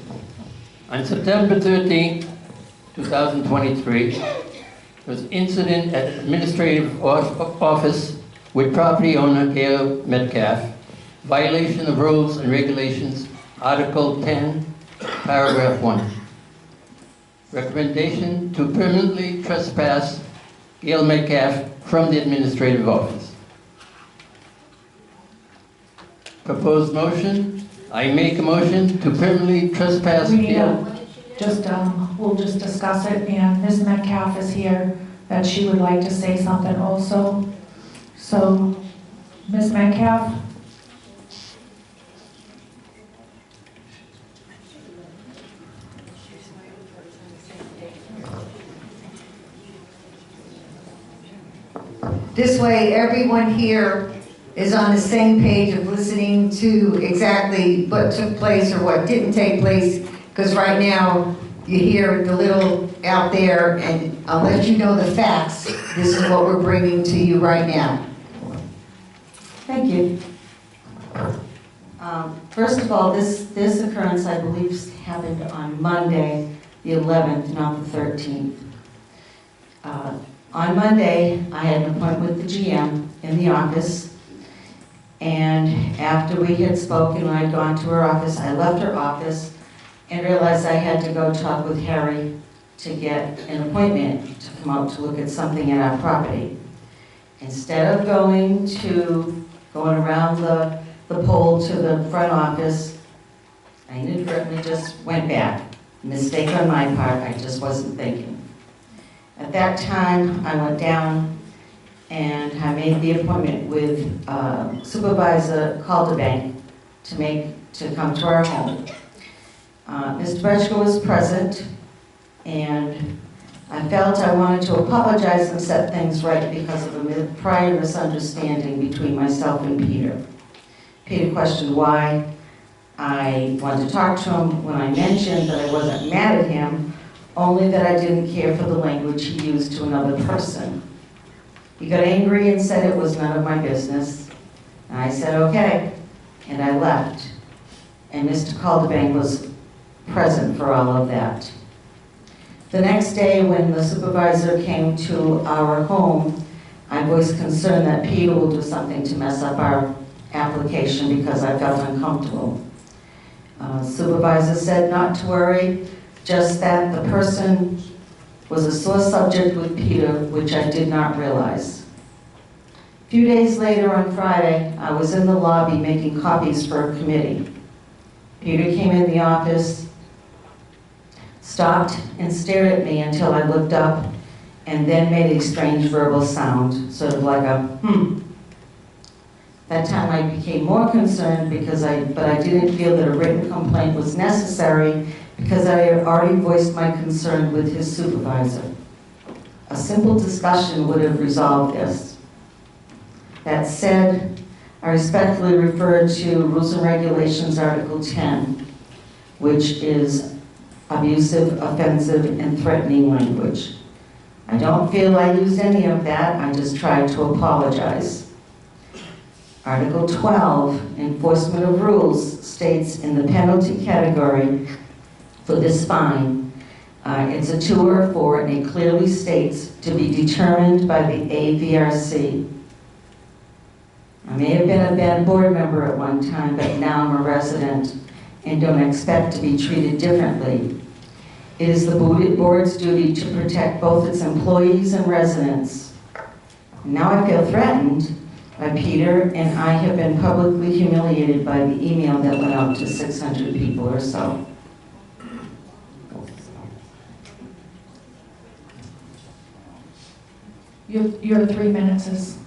[SPEAKER 3] On September 13, 2023, there was incident at administrative office with property owner Gail Metcalf, violation of rules and regulations, Article 10, Paragraph 1. Recommendation to permanently trespass Gail Metcalf from the administrative office. Proposed motion. I make a motion to permanently trespass Gail.
[SPEAKER 1] We'll just discuss it, and Ms. Metcalf is here, that she would like to say something also. So, Ms. Metcalf?
[SPEAKER 4] This way, everyone here is on the same page of listening to exactly what took place or what didn't take place, because right now, you hear the little out there, and unless you know the facts, this is what we're bringing to you right now. Thank you. First of all, this occurrence, I believe, happened on Monday, the 11th, not the 13th. On Monday, I had an appointment with the GM in the office, and after we had spoken, I had gone to her office, I left her office and realized I had to go talk with Harry to get an appointment to come out to look at something at our property. Instead of going around the pole to the front office, I inadvertently just went back. Mistake on my part, I just wasn't thinking.
[SPEAKER 15] At that time, I went down and I made the appointment with Supervisor Calderbank to come to our home. Mr. Bretschko was present, and I felt I wanted to apologize and set things right because of a prior misunderstanding between myself and Peter. Peter questioned why I wanted to talk to him when I mentioned that I wasn't mad at him, only that I didn't care for the language he used to another person. He got angry and said it was none of my business. And I said, okay, and I left. And Mr. Calderbank was present for all of that. The next day, when the supervisor came to our home, I voiced concern that Peter will do something to mess up our application because I felt uncomfortable. Supervisor said not to worry, just that the person was a sore subject with Peter, which I did not realize. A few days later on Friday, I was in the lobby making copies for a committee. Peter came in the office, stopped and stared at me until I looked up, and then made a strange verbal sound, sort of like a That time I became more concerned but I didn't feel that a written complaint was necessary because I had already voiced my concern with his supervisor. A simple discussion would have resolved this. That said, I respectfully refer to Rules and Regulations Article 10, which is abusive, offensive, and threatening language. I don't feel I used any of that, I just tried to apologize. Article 12, Enforcement of Rules, states in the penalty category for this fine, it's a 2 or a 4, and it clearly states to be determined by the AVRC. I may have been a bad board member at one time, but now I'm a resident and don't expect to be treated differently. It is the board's duty to protect both its employees and residents. Now I feel threatened by Peter, and I have been publicly humiliated by the email that went out to 600 people or so.
[SPEAKER 1] Your 3 minutes is,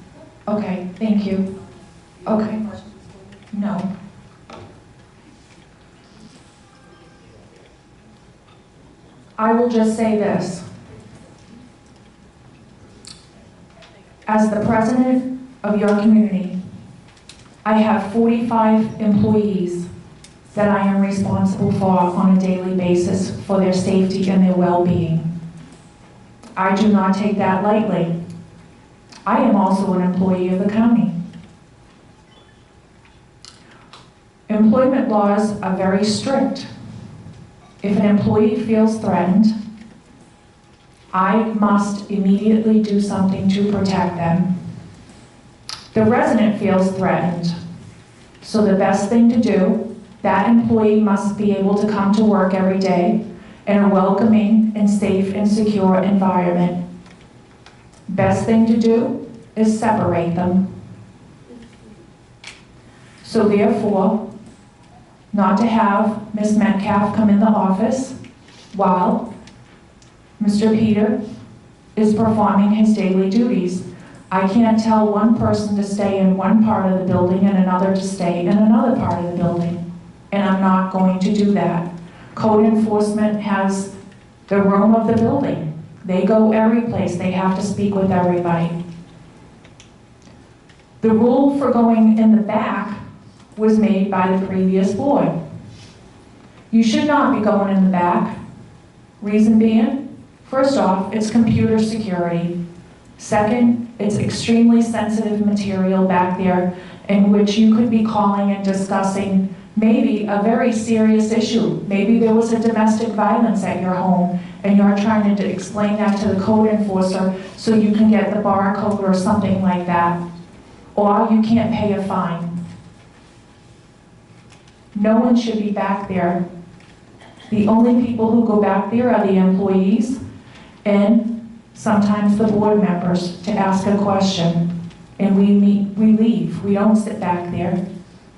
[SPEAKER 1] okay, thank you. Okay, no. I will just say this. As the president of your community, I have 45 employees that I am responsible for on a daily basis for their safety and their well-being. I do not take that lightly. I am also an employee of the county. Employment laws are very strict. If an employee feels threatened, I must immediately do something to protect them. The resident feels threatened, so the best thing to do, that employee must be able to come to work every day in a welcoming and safe and secure environment. Best thing to do is separate them. So therefore, not to have Ms. Metcalf come in the office while Mr. Peter is performing his daily duties. I can't tell one person to stay in one part of the building and another to stay in another part of the building. And I'm not going to do that. Code enforcement has the room of the building. They go every place. They have to speak with everybody. The rule for going in the back was made by the previous board. You should not be going in the back. Reason being, first off, it's computer security. Second, it's extremely sensitive material back there in which you could be calling and discussing maybe a very serious issue. Maybe there was a domestic violence at your home and you're trying to explain that to the code enforcer so you can get the barcode or something like that. Or you can't pay a fine. No one should be back there. The only people who go back there are the employees and sometimes the board members to ask a question. And we leave. We don't sit back there.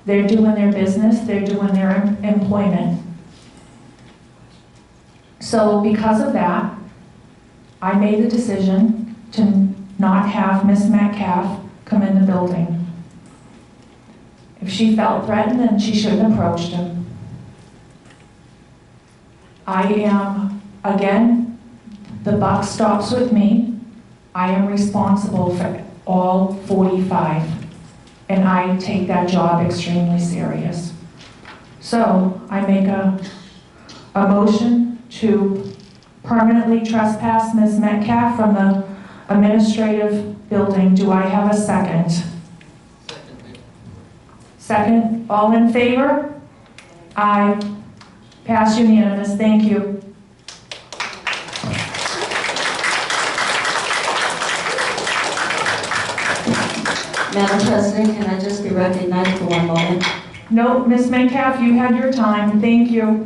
[SPEAKER 1] They're doing their business, they're doing their employment. So because of that, I made the decision to not have Miss Metcalf come in the building. If she felt threatened, then she should have approached him. I am, again, the buck stops with me. I am responsible for all 45, and I take that job extremely serious. So I make a motion to permanently trespass Ms. Metcalf from the administrative building. Do I have a second? Second, all in favor? Aye. Pass unanimous, thank you.
[SPEAKER 15] Madam President, can I just be recognized for one moment?
[SPEAKER 1] No, Ms. Metcalf, you had your time, thank you.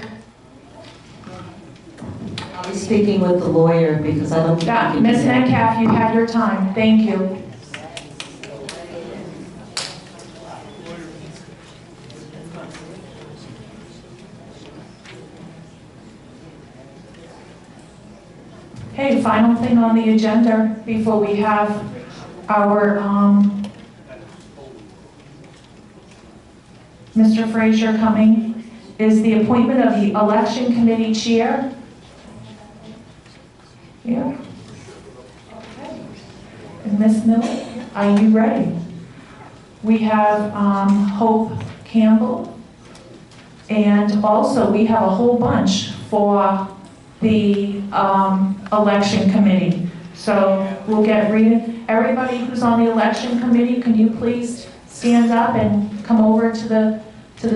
[SPEAKER 15] I'll be speaking with the lawyer because I don't think I can do
[SPEAKER 1] Ms.
[SPEAKER 15] that.
[SPEAKER 1] Metcalf, you had your time, thank you. Okay, final thing on the agenda before we have our Mr. Frazier coming is the appointment of the election committee chair. Yeah. Okay. And Ms. Miller, are you ready? We have Hope Campbell, and also we have a whole bunch for the election committee. So we'll get reading. Everybody who's on the election committee, can you please stand up and come over to the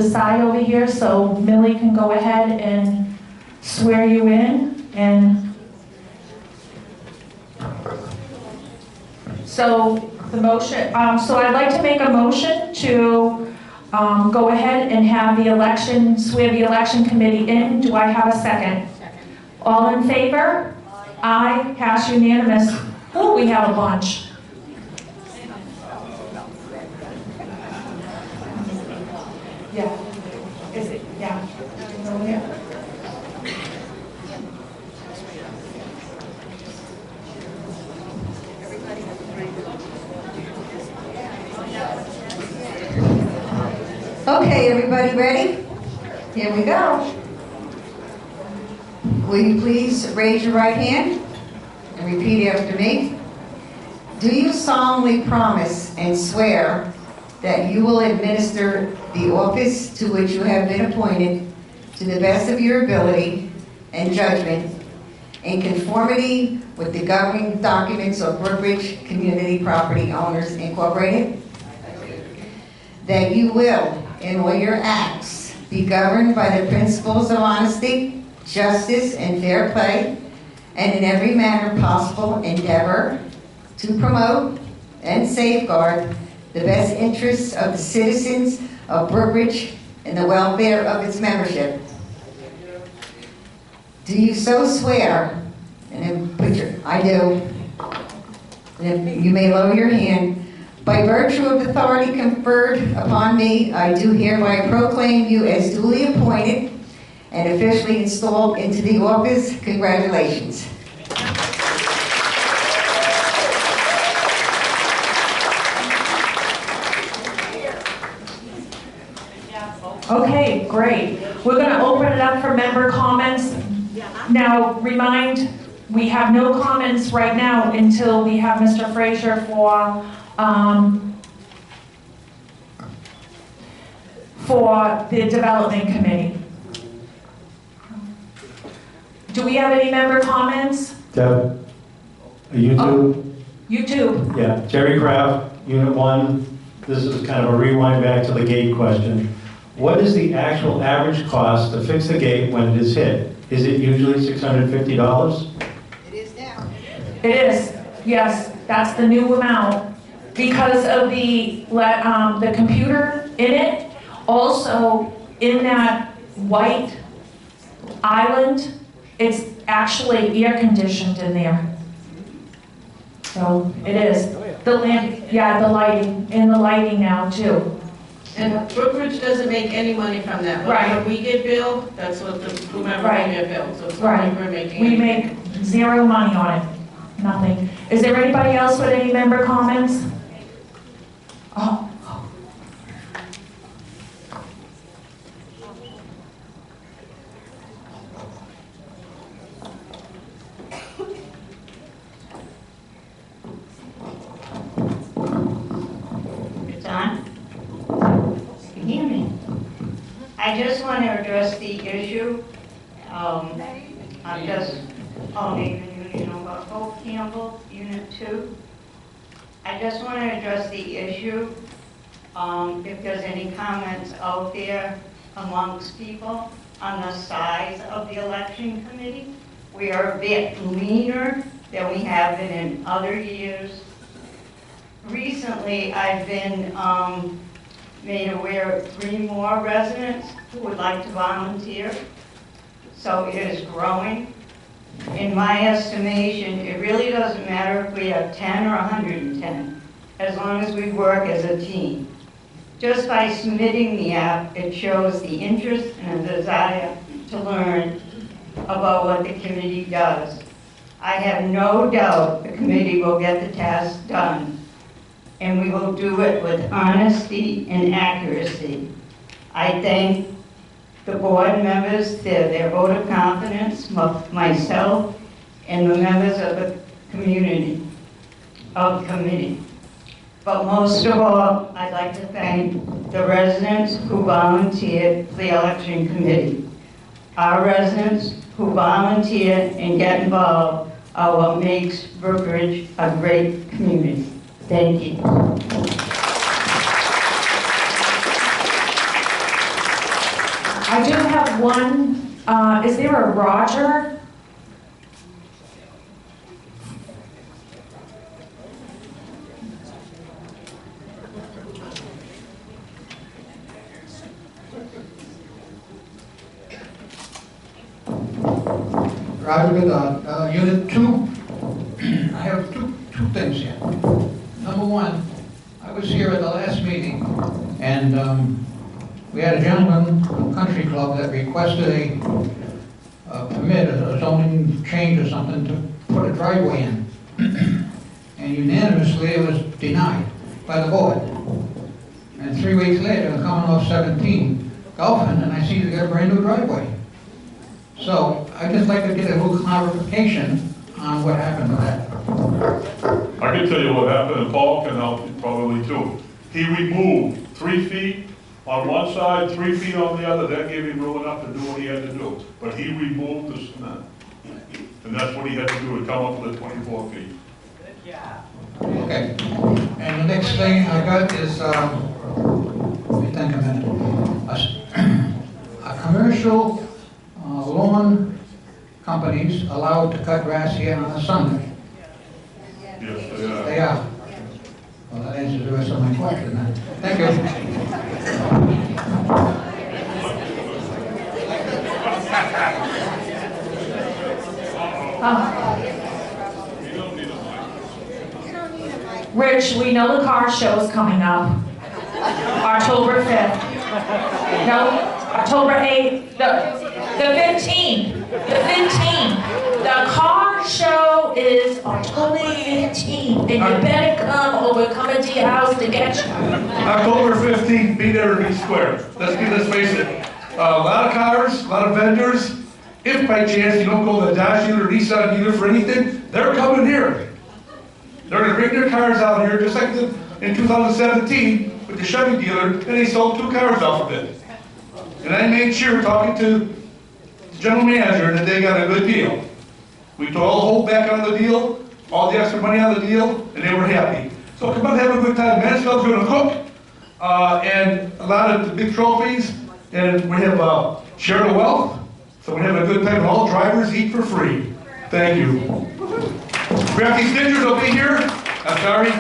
[SPEAKER 1] side over here so Millie can go ahead and swear you in. And so the motion, so I'd like to make a motion to go ahead and have the election, swear the election committee in. Do I have a second? All in favor? Aye. Pass unanimous. Oh, we have a bunch. Yeah. Is it? Yeah. Over here.
[SPEAKER 16] Okay, everybody ready? Here we go. Will you please raise your right hand and repeat after me? Do you solemnly promise and swear that you will administer the office to which you have been appointed to the best of your ability and judgment in conformity with the governing documents of Brookridge Community Property Owners Incorporated? That you will, in all your acts, be governed by the principles of honesty, justice, and fair play, and in every manner possible endeavor to promote and safeguard the best interests of the citizens of Brookridge and the welfare of its membership. Do you so swear? And then put your, I do. And then you may lower your hand. By virtue of the authority conferred upon me, I do hereby proclaim you as duly appointed and officially installed into the office. Congratulations.
[SPEAKER 1] Okay, great. We're going to open it up for member comments. Now, we have no comments right now until we have Mr. Frazier for the development committee. Do we have any member comments?
[SPEAKER 12] Deb, YouTube?
[SPEAKER 1] YouTube.
[SPEAKER 12] Yeah, Jerry Kraft, Unit 1. This is kind of a rewind back to the gate question. What is the actual average cost to fix the gate when it is hit? Is it usually $650?
[SPEAKER 16] It is now.
[SPEAKER 1] It is, yes, that's the new amount. Because of the computer in it, also in that white island, it's actually air conditioned in there. So it is. The lamp, yeah, the lighting, and the lighting now too.
[SPEAKER 8] And Brookridge doesn't make any money from that.
[SPEAKER 1] Right.
[SPEAKER 8] When we get billed, that's what whomever we get billed, so it's not
[SPEAKER 1] Right.
[SPEAKER 8] like we're making.
[SPEAKER 1] We
[SPEAKER 8] anything.
[SPEAKER 1] make zero money on it. Nothing. Is there anybody else with any member comments? Oh.
[SPEAKER 17] It's on? Can you hear me? I just want to address the issue. I'm just, you know, about Hope Campbell, Unit 2. I just want to address the issue, if there's any comments out there amongst people on the size of the election committee. We are a bit leaner than we have been in other years. Recently, I've been made aware of 3 more residents who would like to volunteer. So it is growing. In my estimation, it really doesn't matter if we have 10 or 110, as long as we work as a team. Just by submitting the app, it shows the interest and a desire to learn about what the committee does. I have no doubt the committee will get the task done, and we will do it with honesty and accuracy. I thank the board members, their vote of confidence, myself, and the members of the community, of the committee. But most of all, I'd like to thank the residents who volunteered for the election committee. Our residents who volunteer and get involved are what makes Brookridge a great community. Thank you.
[SPEAKER 1] I do have one, is there a Roger?
[SPEAKER 18] Roger Goddard, Unit 2. I have two things here. Number one, I was here at the last meeting, and we had a gentleman from Country Club that requested a permit, a zoning change or something to put a driveway in. And unanimously it was denied by the board. And 3 weeks later, I'm coming off 17, golfing, and I see they got a brand new driveway. So I'd just like to get a little clarification on what happened to that.
[SPEAKER 6] I can tell you what happened, and Paul can help you probably too. He removed 3 feet on one side, 3 feet on the other. That gave him room enough to do what he had to do. But he removed the cement. And that's what he had to do, to come up with the 24 feet.
[SPEAKER 18] Okay. And the next thing I got is, let me think a minute. A commercial lawn companies allowed to cut grass here on a Sunday.
[SPEAKER 6] Yes, they are.
[SPEAKER 18] They are. Well, that answers the rest of my question then. Thank you.
[SPEAKER 1] Rich, we know the car show is coming up. October 5th. No, October 8th, the 15th. The 15th. The car show is October 15th. And you better come or we're coming to your house to get you.
[SPEAKER 19] October 15th, be there or be square. Let's face it. A lot of cars, a lot of vendors. If by chance you don't go to the Dodge dealer or Nissan dealer for anything, they're coming here. They're going to bring their cars out here, just like in 2017 with the Chevy dealer, and they sold 2 cars off of it. And I made sure, talking to the general manager, that they got a good deal. We told all the hold back on the deal, all the extra money on the deal, and they were happy. So come on, have a good time. Mansfield's going to cook, and a lot of the big trophies, and we have share the wealth, so we have a good time, and all drivers eat for free. Thank you. Kathy Stitchers will be here. I'm sorry.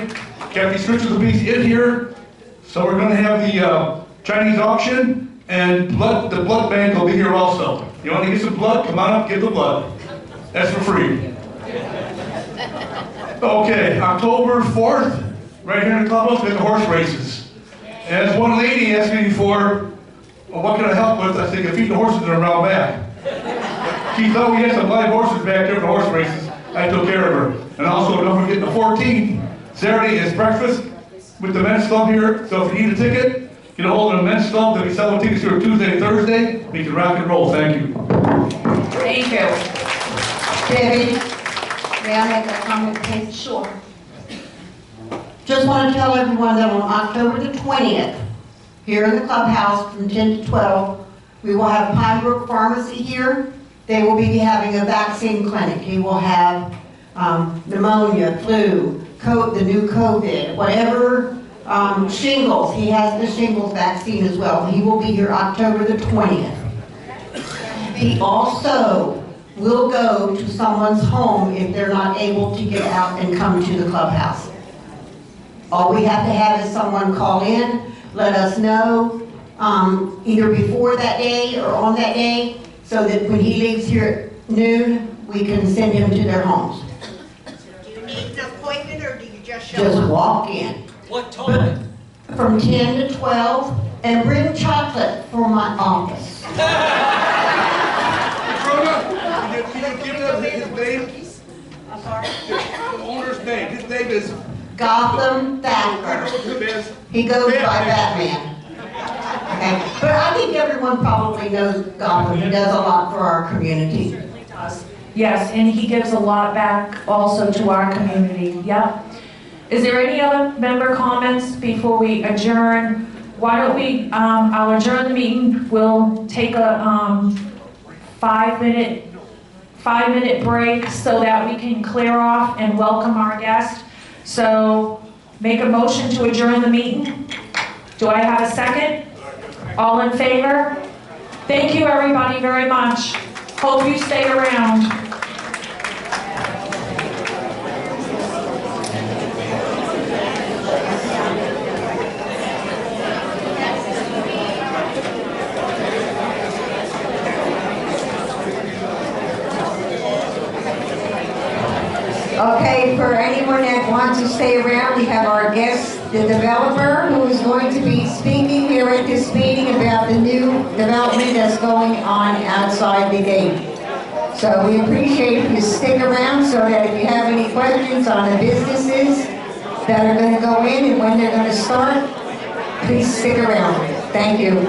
[SPEAKER 19] Kathy Stitchers will be in here. So we're going to have the Chinese auction, and the blood bank will be here also. You want to get some blood? Come on up, give the blood. That's for free. Okay, October 4th, right here in the clubhouse, we have the horse races. And as one lady asked me before, well, what can I help with? I said, feed the horses in around back. She thought we had some live horses back there for the horse races. I took care of her. And also, don't forget the 14th, Saturday is breakfast with the men's club here. So if you need a ticket, get a hold of the men's club. They'll be selling tickets here Tuesday and Thursday. We can rock and roll. Thank you.
[SPEAKER 9] Thank you.
[SPEAKER 16] Debbie, may I make a comment, please?
[SPEAKER 9] Sure.
[SPEAKER 4] Just want to tell everyone that on October the 20th, here in the clubhouse from 10 to 12, we will have Pine Brook Pharmacy here. They will be having a vaccine clinic. He will have pneumonia, flu, the new COVID, whatever, shingles. He has the shingles vaccine as well. He will be here October the 20th. He also will go to someone's home if they're not able to get out and come to the clubhouse. All we have to have is someone call in, let us know, either before that day or on that day, so that when he leaves here at noon, we can send him to their homes.
[SPEAKER 16] Do you need an appointment or do you just show
[SPEAKER 4] Just
[SPEAKER 16] up?
[SPEAKER 4] walk in.
[SPEAKER 10] What time?
[SPEAKER 4] From 10 to 12, and bring chocolate for my office.
[SPEAKER 19] Can you give them his name?
[SPEAKER 16] I'm sorry?
[SPEAKER 19] The owner's name. His name is
[SPEAKER 4] Gotham Thacker. He goes by Batman. Okay, but I think everyone probably knows Gotham. He does a lot for our community.
[SPEAKER 1] Yes, and he gives a lot back also to our community, yep. Is there any other member comments before we adjourn? Why don't we, I'll adjourn the meeting, we'll take a 5-minute break so that we can clear off and welcome our guest. So, make a motion to adjourn the meeting. Do I have a second? All in favor? Thank you everybody very much. Hope you stay around.
[SPEAKER 16] Okay, for anyone that wants to stay around, we have our guest, the developer, who is going to be speaking here at this meeting about the new development that's going on outside the gate. So we appreciate if you stick around so that if you have any questions on the businesses that are going to go in and when they're going to start, please stick around. Thank you.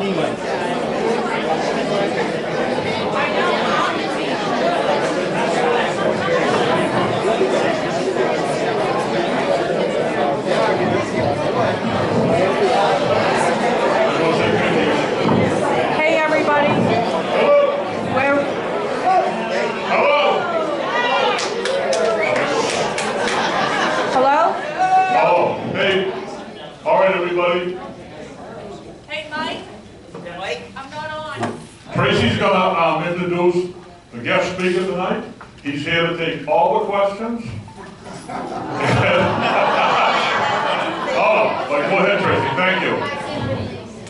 [SPEAKER 1] Hey, everybody. Where? Hello?
[SPEAKER 6] Oh, hey, all right, everybody.
[SPEAKER 1] Hey, Mike. I'm not on.
[SPEAKER 6] Tracy's gonna introduce the guest speaker tonight. He's here to take all the questions. Oh, but go ahead, Tracy, thank you.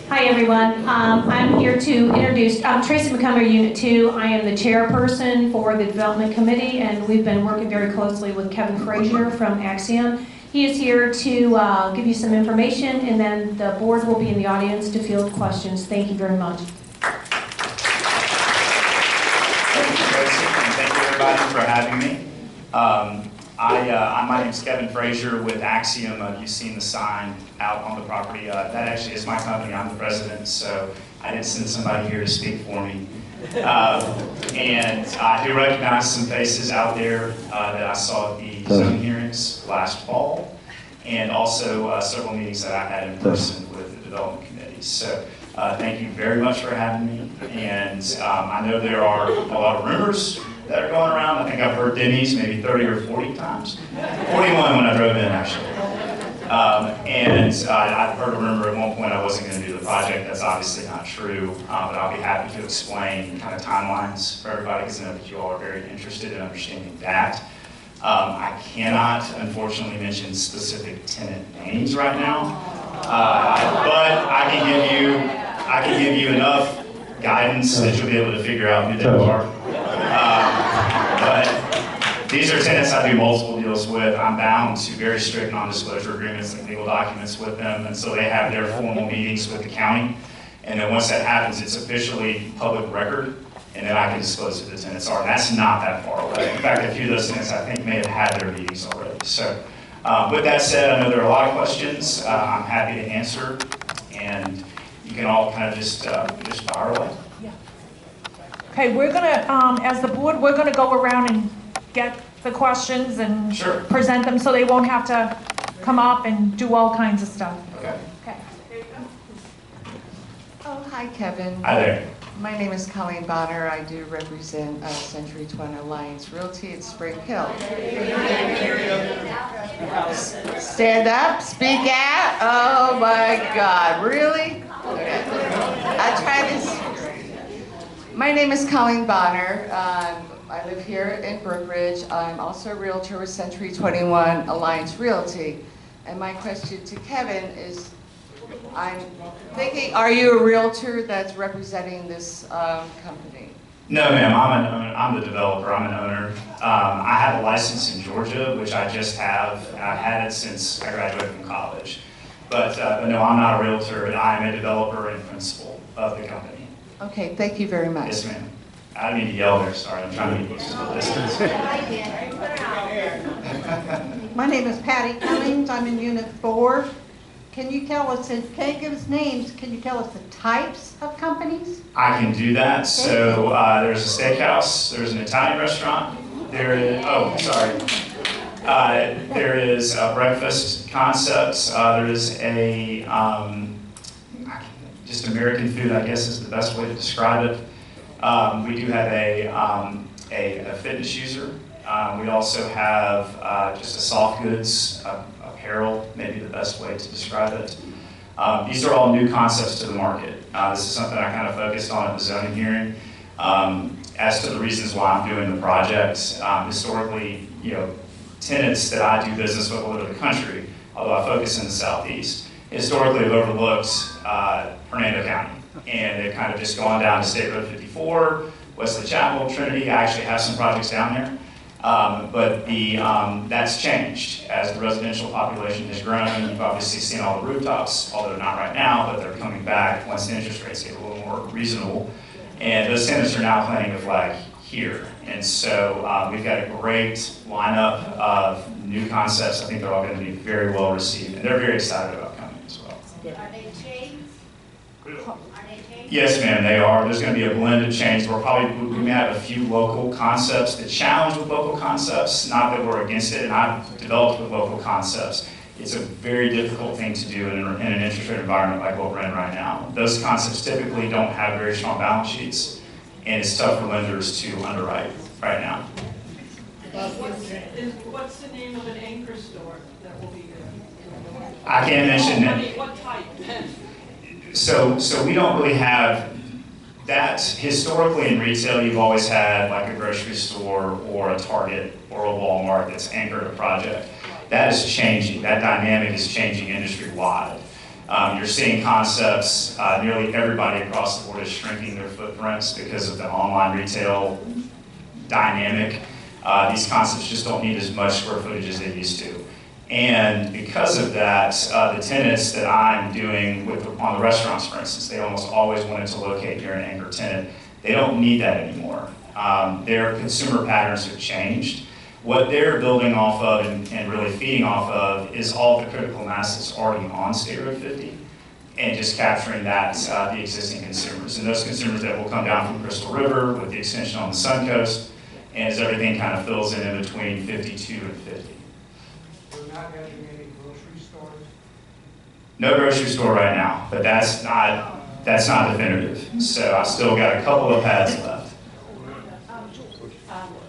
[SPEAKER 20] Hi, everyone. I'm here to introduce, I'm Tracy McCumber, Unit 2. I am the chairperson for the Development Committee, and we've been working very closely with Kevin Frazier from Axiom. He is here to give you some information, and then the board will be in the audience to field questions. Thank you very much.
[SPEAKER 21] Thank you, Tracy, and thank you, everybody, for having me. My name is Kevin Frazier with Axiom. You've seen the sign out on the property. That actually is my company. I'm the president, so I didn't send somebody here to speak for me. And I do recognize some faces out there that I saw at the zoning hearings last fall, and also several meetings that I had in person with the development committee. So thank you very much for having me. And I know there are a lot of rumors that are going around. I think I've heard Denny's maybe 30 or 40 times. 41 when I drove in, actually. I've heard a rumor at one point I wasn't going to do the project. That's obviously not true, but I'll be happy to explain kind of timelines for everybody, because I know that you all are very interested in understanding that. I cannot, unfortunately, mention specific tenant names right now, but I can give you enough guidance that you'll be able to figure out who they are. But these are tenants I do multiple deals with. I'm bound to very strict non-disclosure agreements and legal documents with them, and so they have their formal meetings with the county. And then once that happens, it's officially public record, and then I can disclose who the tenants are. And that's not that far away. In fact, a few of those tenants I think may have had their meetings already. So with that said, I know there are a lot of questions. I'm happy to answer, and you can all kind of just fire away.
[SPEAKER 1] Okay, we're gonna, as the board, we're gonna go around and get the questions and present them, so they won't have to come up and do all kinds of stuff.
[SPEAKER 21] Okay.
[SPEAKER 1] Okay.
[SPEAKER 22] Oh, hi, Kevin.
[SPEAKER 21] Hi there.
[SPEAKER 22] My name is Colleen Bonner. I do represent Century 20 Alliance Realty at Spring Hill. Stand up, speak out. Oh my God, really? I try this. My name is Colleen Bonner. I live here in Brookridge. I'm also a realtor with Century 21 Alliance Realty. And my question to Kevin is, I'm thinking, are you a realtor that's representing this company?
[SPEAKER 21] No, ma'am. I'm the developer. I'm an owner. I have a license in Georgia, which I just have. I've had it since I graduated from college. But no, I'm not a realtor. I am a developer and principal of the company.
[SPEAKER 22] Okay, thank you very much.
[SPEAKER 21] Yes, ma'am. I didn't mean to yell there. Sorry, I'm trying to get used to the distance.
[SPEAKER 23] My name is Patty Cummings. I'm in Unit 4. Can you tell us, can you give us names? Can you tell us the types of companies?
[SPEAKER 21] I can do that. So there's a steakhouse, there's an Italian restaurant, there is, there is breakfast concepts, there is a, just American food, I guess is the best way to describe it. We do have a fitness user. We also have just a soft goods, apparel, maybe the best way to describe it. These are all new concepts to the market. This is something I kind of focused on at the zoning hearing. As to the reasons why I'm doing the project, historically, tenants that I do business with all over the country, although I focus in the southeast, historically have overlooked Hernando County. And they've kind of just gone down to State Road 54, Wesley Chapel, Trinity. I actually have some projects down there. But that's changed as the residential population has grown. You've obviously seen all the rooftops, although not right now, but they're coming back once the interest rates get a little more reasonable. And those tenants are now planting a flag here. And so we've got a great lineup of new concepts. I think they're all going to be very well received. And they're very excited about coming as well.
[SPEAKER 22] Are they chains?
[SPEAKER 21] Yes, ma'am, they are. There's going to be a blend of change. We may have a few local concepts. The challenge with local concepts, not that we're against it, and I've developed with local concepts, it's a very difficult thing to do in an interest rate environment like what we're in right now. Those concepts typically don't have very strong balance sheets, and it's tough for lenders to underwrite right now.
[SPEAKER 5] What's the name of an anchor store that will be there?
[SPEAKER 21] I can't mention that.
[SPEAKER 5] What type?
[SPEAKER 21] So we don't really have that. Historically in retail, you've always had like a grocery store or a Target or a Walmart that's anchored a project. That is changing. That dynamic is changing industry-wide. You're seeing concepts, nearly everybody across the board is shrinking their footprints because of the online retail dynamic. These concepts just don't need as much square footage as they used to. And because of that, the tenants that I'm doing on the restaurants, for instance, they almost always wanted to locate near an anchor tenant. They don't need that anymore. Their consumer patterns have changed. What they're building off of and really feeding off of is all the critical mass that's already on State Road 50 and just capturing that, the existing consumers. And those consumers that will come down from Crystal River with the extension on the Sun Coast, and as everything kind of fills in between 52 and 50.
[SPEAKER 10] We're not having any grocery stores?
[SPEAKER 21] No grocery store right now, but that's not definitive. So I've still got a couple of pads left.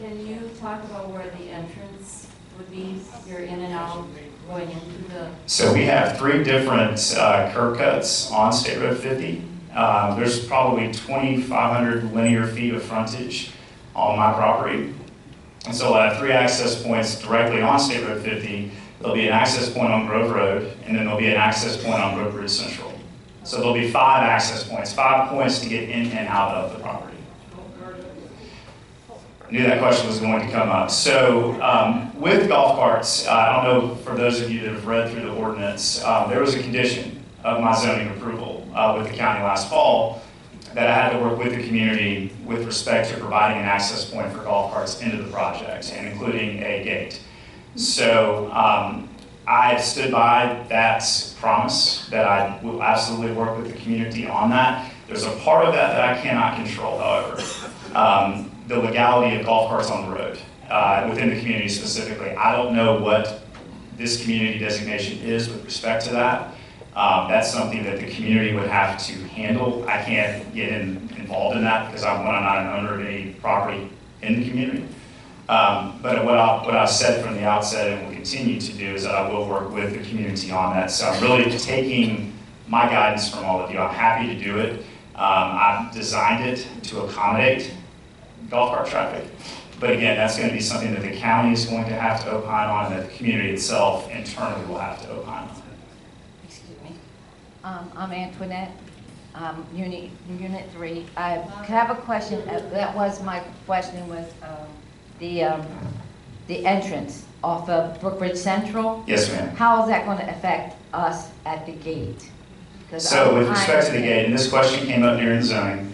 [SPEAKER 7] Can you talk about where the entrance would be? You're in and out going into the...
[SPEAKER 21] So we have 3 different curb cuts on State Road 50. There's probably 2,500 linear feet of frontage on my property. And so I'll have 3 access points directly on State Road 50. There'll be an access point on Grove Road, and then there'll be an access point on Brookridge Central. So there'll be 5 access points, 5 points to get in and out of the property. I knew that question was going to come up. So with golf carts, I don't know, for those of you that have read through the ordinance, there was a condition of my zoning approval with the county last fall that I had to work with the community with respect to providing an access point for golf carts into the project and including a gate. So I stood by that promise that I will absolutely work with the community on that. There's a part of that I cannot control, however. The legality of golf carts on the road within the community specifically. I don't know what this community designation is with respect to that. That's something that the community would have to handle. I can't get involved in that because I'm not an owner of any property in the community. But what I've said from the outset and will continue to do is that I will work with the community on that. So I'm really taking my guidance from all of you. I'm happy to do it. I've designed it to accommodate golf cart traffic. But again, that's going to be something that the county is going to have to opine on and that the community itself internally will have to opine on.
[SPEAKER 7] Excuse me. I'm Antoinette, Unit 3. I have a question. That was my question was the entrance off of Brookridge Central.
[SPEAKER 21] Yes, ma'am.
[SPEAKER 7] How is that going to affect us at the gate?
[SPEAKER 21] So with respect to the gate, and this question came up during the zoning,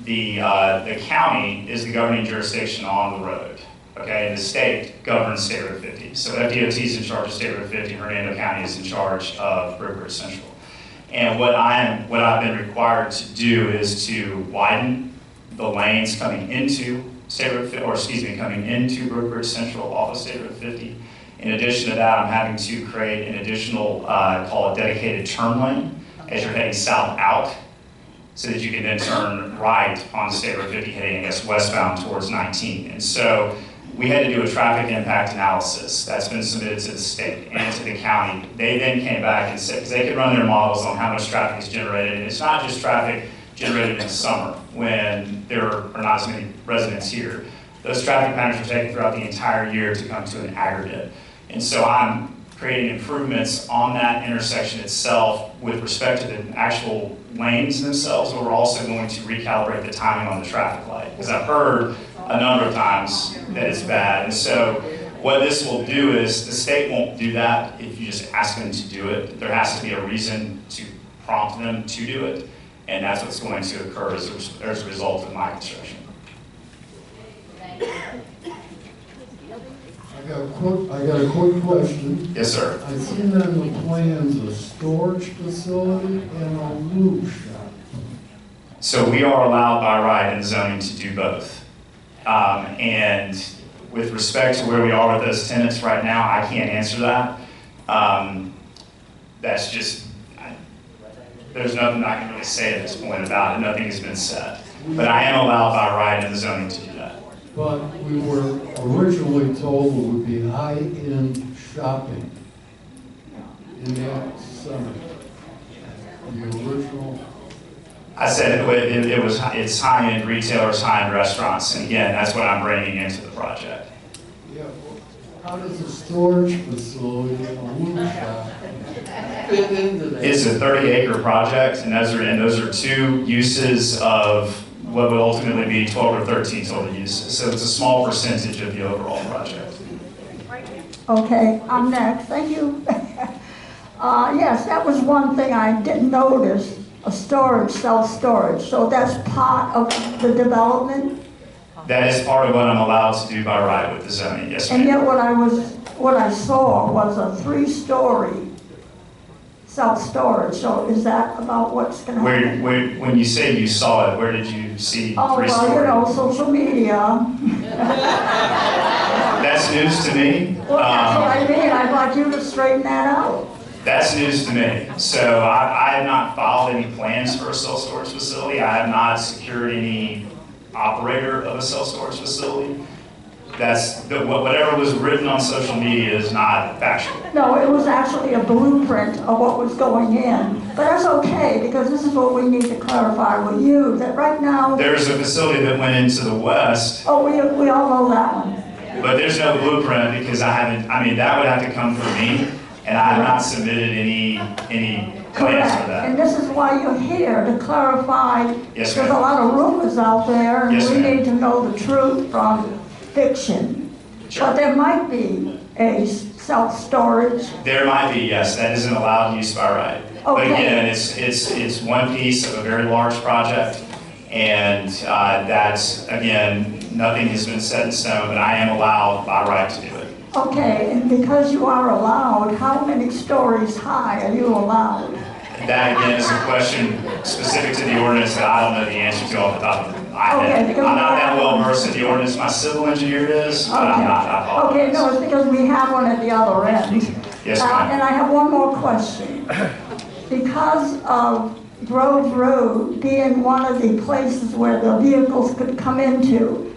[SPEAKER 21] the county is the governing jurisdiction on the road, okay? And the state governs State Road 50. So FDOT is in charge of State Road 50, Hernando County is in charge of Brookridge Central. And what I've been required to do is to widen the lanes coming into State Road 50, or excuse me, coming into Brookridge Central off of State Road 50. In addition to that, I'm having to create an additional, call it dedicated turn lane as you're heading south out, so that you can then turn right on State Road 50 heading, I guess, westbound towards 19. And so we had to do a traffic impact analysis that's been submitted to the state and to the county. They then came back and said, because they could run their models on how much traffic is generated, and it's not just traffic generated in summer when there are not as many residents here. Those traffic patterns are taken throughout the entire year to come to an aggregate. And so I'm creating improvements on that intersection itself with respect to the actual lanes themselves, but we're also going to recalibrate the timing on the traffic light, because I've heard a number of times that it's bad. And so what this will do is the state won't do that if you just ask them to do it. There has to be a reason to prompt them to do it, and that's what's going to occur as a result of my construction.
[SPEAKER 11] I got a quick question.
[SPEAKER 21] Yes, sir.
[SPEAKER 11] I seen on the plans a storage facility and a lube shop.
[SPEAKER 21] So we are allowed by right in zoning to do both. And with respect to where we are with those tenants right now, I can't answer that. That's just, there's nothing I can really say at this point about it. Nothing has been said. But I am allowed by right in the zoning to do that.
[SPEAKER 11] But we were originally told it would be high-end shopping in that center. The original.
[SPEAKER 21] I said it's high-end retailers, high-end restaurants, and again, that's what I'm bringing into the project.
[SPEAKER 11] Yeah, well, how does a storage facility and a lube shop fit into that?
[SPEAKER 21] It's a 30-acre project, and those are two uses of what would ultimately be 12 or 13 total uses. So it's a small percentage of the overall project.
[SPEAKER 13] Okay, I'm next. Thank you. Yes, that was one thing I didn't notice. A storage, self-storage. So that's part of the development?
[SPEAKER 21] That is part of what I'm allowed to do by right with the zoning, yes, ma'am.
[SPEAKER 13] And yet what I saw was a 3-story self-storage. So is that about what's going to happen?
[SPEAKER 21] When you say you saw it, where did you see 3-story?
[SPEAKER 13] Well, you know, social media.
[SPEAKER 21] That's news to me.
[SPEAKER 13] Well, that's what I mean. I'd like you to straighten that out.
[SPEAKER 21] That's news to me. So I have not filed any plans for a self-storage facility. I have not secured any operator of a self-storage facility. Whatever was written on social media is not factual.
[SPEAKER 13] No, it was actually a blueprint of what was going in. But that's okay, because this is what we need to clarify with you, that right now...
[SPEAKER 21] There's a facility that went into the west.
[SPEAKER 13] Oh, we all know that one.
[SPEAKER 21] But there's no blueprint because that would have to come from me, and I have not submitted any plans for that.
[SPEAKER 13] And this is why you're here, to clarify.
[SPEAKER 21] Yes,
[SPEAKER 13] there's
[SPEAKER 21] ma'am.
[SPEAKER 13] a lot of rumors out there, and
[SPEAKER 21] Yes,
[SPEAKER 13] we
[SPEAKER 21] ma'am.
[SPEAKER 13] need to know the truth from fiction.
[SPEAKER 21] Sure.
[SPEAKER 13] But there might be a self-storage.
[SPEAKER 21] There might be, yes. That is an allowed use by right. But
[SPEAKER 13] Okay.
[SPEAKER 21] again, it's one piece of a very large project, and that's, again, nothing has been set in stone, but I am allowed by right to do it.
[SPEAKER 13] Okay, and because you are allowed, how many stories high are you allowed?
[SPEAKER 21] That, again, is a question specific to the ordinance that I don't know the answer to off the top of my head.
[SPEAKER 13] Okay,
[SPEAKER 21] I'm not that well versed in the ordinance. My civil engineer is, but I'm not. I apologize.
[SPEAKER 13] Okay, no, it's because we have one at the other end.
[SPEAKER 21] Yes, ma'am.
[SPEAKER 13] And I have one more question. Because of Grove Road being one of the places where the vehicles could come into,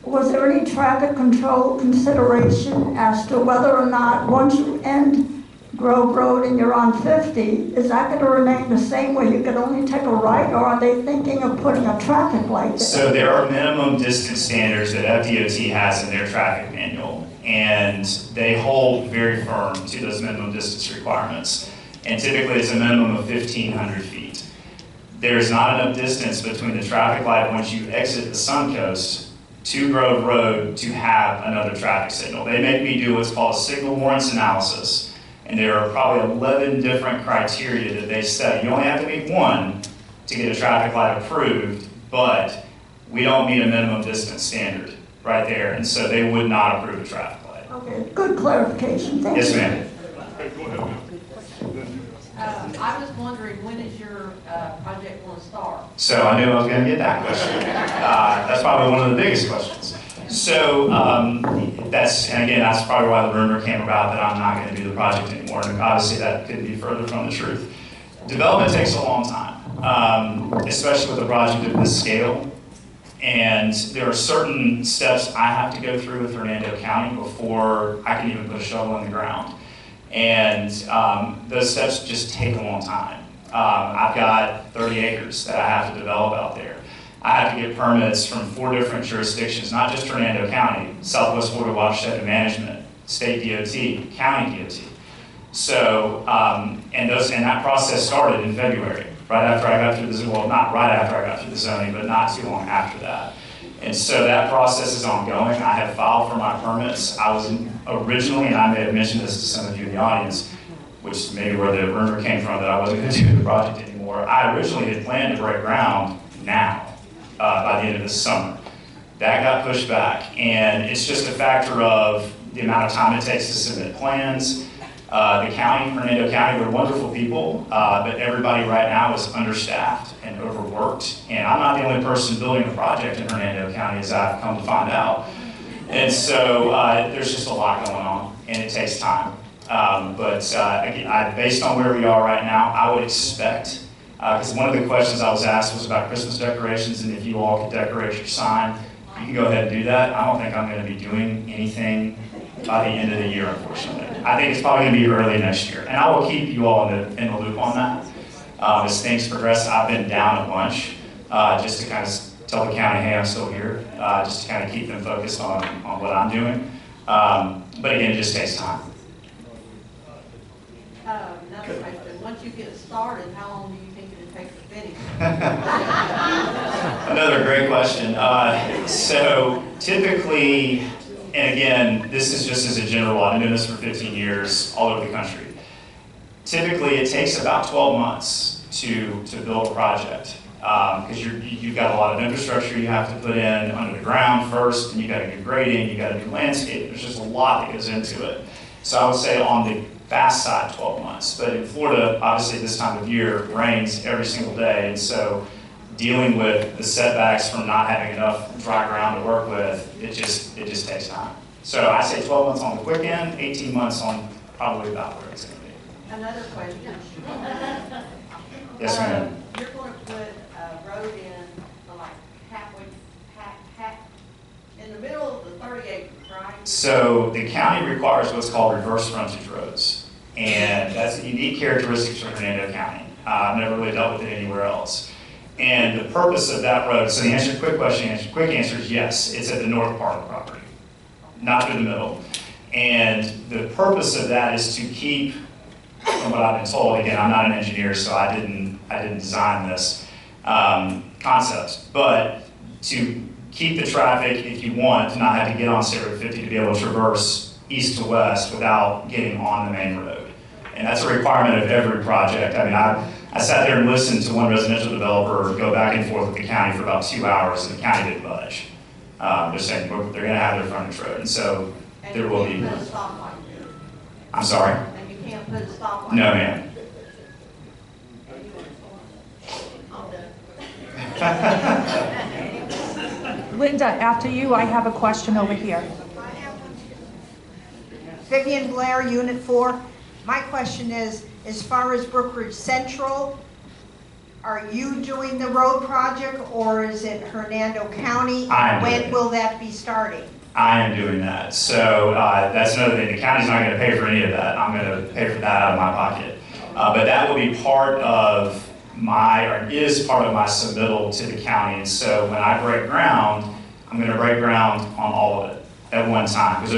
[SPEAKER 13] was there any traffic control consideration as to whether or not, once you end Grove Road and you're on 50, is that going to remain the same where you could only take a right, or are they thinking of putting a traffic light there?
[SPEAKER 21] So there are minimum distance standards that FDOT has in their traffic manual, and they hold very firm to those minimum distance requirements. And typically it's a minimum of 1,500 feet. There's not enough distance between the traffic light once you exit the Suncoast to Grove Road to have another traffic signal. They make me do what's called a signal warrants analysis, and there are probably 11 different criteria that they study. You only have to meet one to get a traffic light approved, but we don't meet a minimum distance standard right there, and so they would not approve a traffic light.
[SPEAKER 13] Okay, good clarification, thank you.
[SPEAKER 21] Yes, ma'am.
[SPEAKER 14] I was wondering, when is your project going to start?
[SPEAKER 21] So I knew I was going to get that question. That's probably one of the biggest questions. So that's probably why the rumor came about that I'm not going to do the project anymore. And obviously that couldn't be further from the truth. Development takes a long time, especially with a project of this scale. And there are certain steps I have to go through with Hernando County before I can even put a shovel in the ground. And those steps just take a long time. I've got 30 acres that I have to develop out there. I have to get permits from 4 different jurisdictions, not just Hernando County, Southwest Florida Watershed and Management, State DOT, County DOT. So, and that process started in February, right after I got through the, well, not right after I got through the zoning, but not too long after that. And so that process is ongoing. I have filed for my permits. I was originally, and I may have mentioned this to some of you in the audience, which maybe where the rumor came from that I wasn't going to do the project anymore. I originally had planned to break ground now, by the end of this summer. That got pushed back, and it's just a factor of the amount of time it takes to submit plans. The county, Hernando County, they're wonderful people, but everybody right now is understaffed and overworked. And I'm not the only person building a project in Hernando County, as I've come to find out. And so there's just a lot going on, and it takes time. Again, based on where we are right now, I would expect, because one of the questions I was asked was about Christmas decorations, and if you all could decorate your sign, you can go ahead and do that. I don't think I'm going to be doing anything by the end of the year, unfortunately. I think it's probably going to be early next year, and I will keep you all in the loop on that. As things progress, I've been down a bunch, just to kind of tell the county, hey, I'm still here, just to kind of keep them focused on what I'm doing. But again, it just takes time.
[SPEAKER 14] Another question, once you get started, how long do you think it'll take to finish?
[SPEAKER 21] Another great question. So typically, and again, this is just as a general law, I've been doing this for 15 years all over the country. Typically, it takes about 12 months to build a project because you've got a lot of infrastructure you have to put in under the ground first, and you've got to do grading, you've got to do landscape. There's just a lot that goes into it. So I would say on the fast side, 12 months. But in Florida, obviously this time of year, it rains every single day, and so dealing with the setbacks from not having enough dry ground to work with, it just takes time. So I say 12 months on the quick end, 18 months on probably about where it's going to be.
[SPEAKER 14] Another question.
[SPEAKER 21] Yes, ma'am.
[SPEAKER 14] You're going to put a road in like halfway, in the middle of the 30 acres, right?
[SPEAKER 21] So the county requires what's called reverse frontage roads, and that's a unique characteristic for Hernando County. I've never really dealt with it anywhere else. And the purpose of that road, so the answer, quick answer is yes, it's at the north part of the property, not through the middle. And the purpose of that is to keep, from what I've been told, again, I'm not an engineer, so I didn't design this concept, but to keep the traffic, if you want, to not have to get on State Road 50 to be able to traverse east to west without getting on the main road. And that's a requirement of every project. I mean, I sat there and listened to one residential developer go back and forth with the county for about 2 hours, and the county didn't budge. They're saying they're going to have their frontage road, and so there will be. I'm sorry?
[SPEAKER 14] And you can't put a stoplight?
[SPEAKER 21] No, ma'am.
[SPEAKER 1] Linda, after you, I have a question over here.
[SPEAKER 23] Vivian Blair, Unit 4. My question is, as far as Brookridge Central, are you doing the road project or is it Hernando County? When will that be starting?
[SPEAKER 21] I am doing that. So that's another thing. The county's not going to pay for any of that. I'm going to pay for that out of my pocket. But that will be part of is part of my submittal to the county. And so when I break ground, I'm going to break ground on all of it at one time, because there's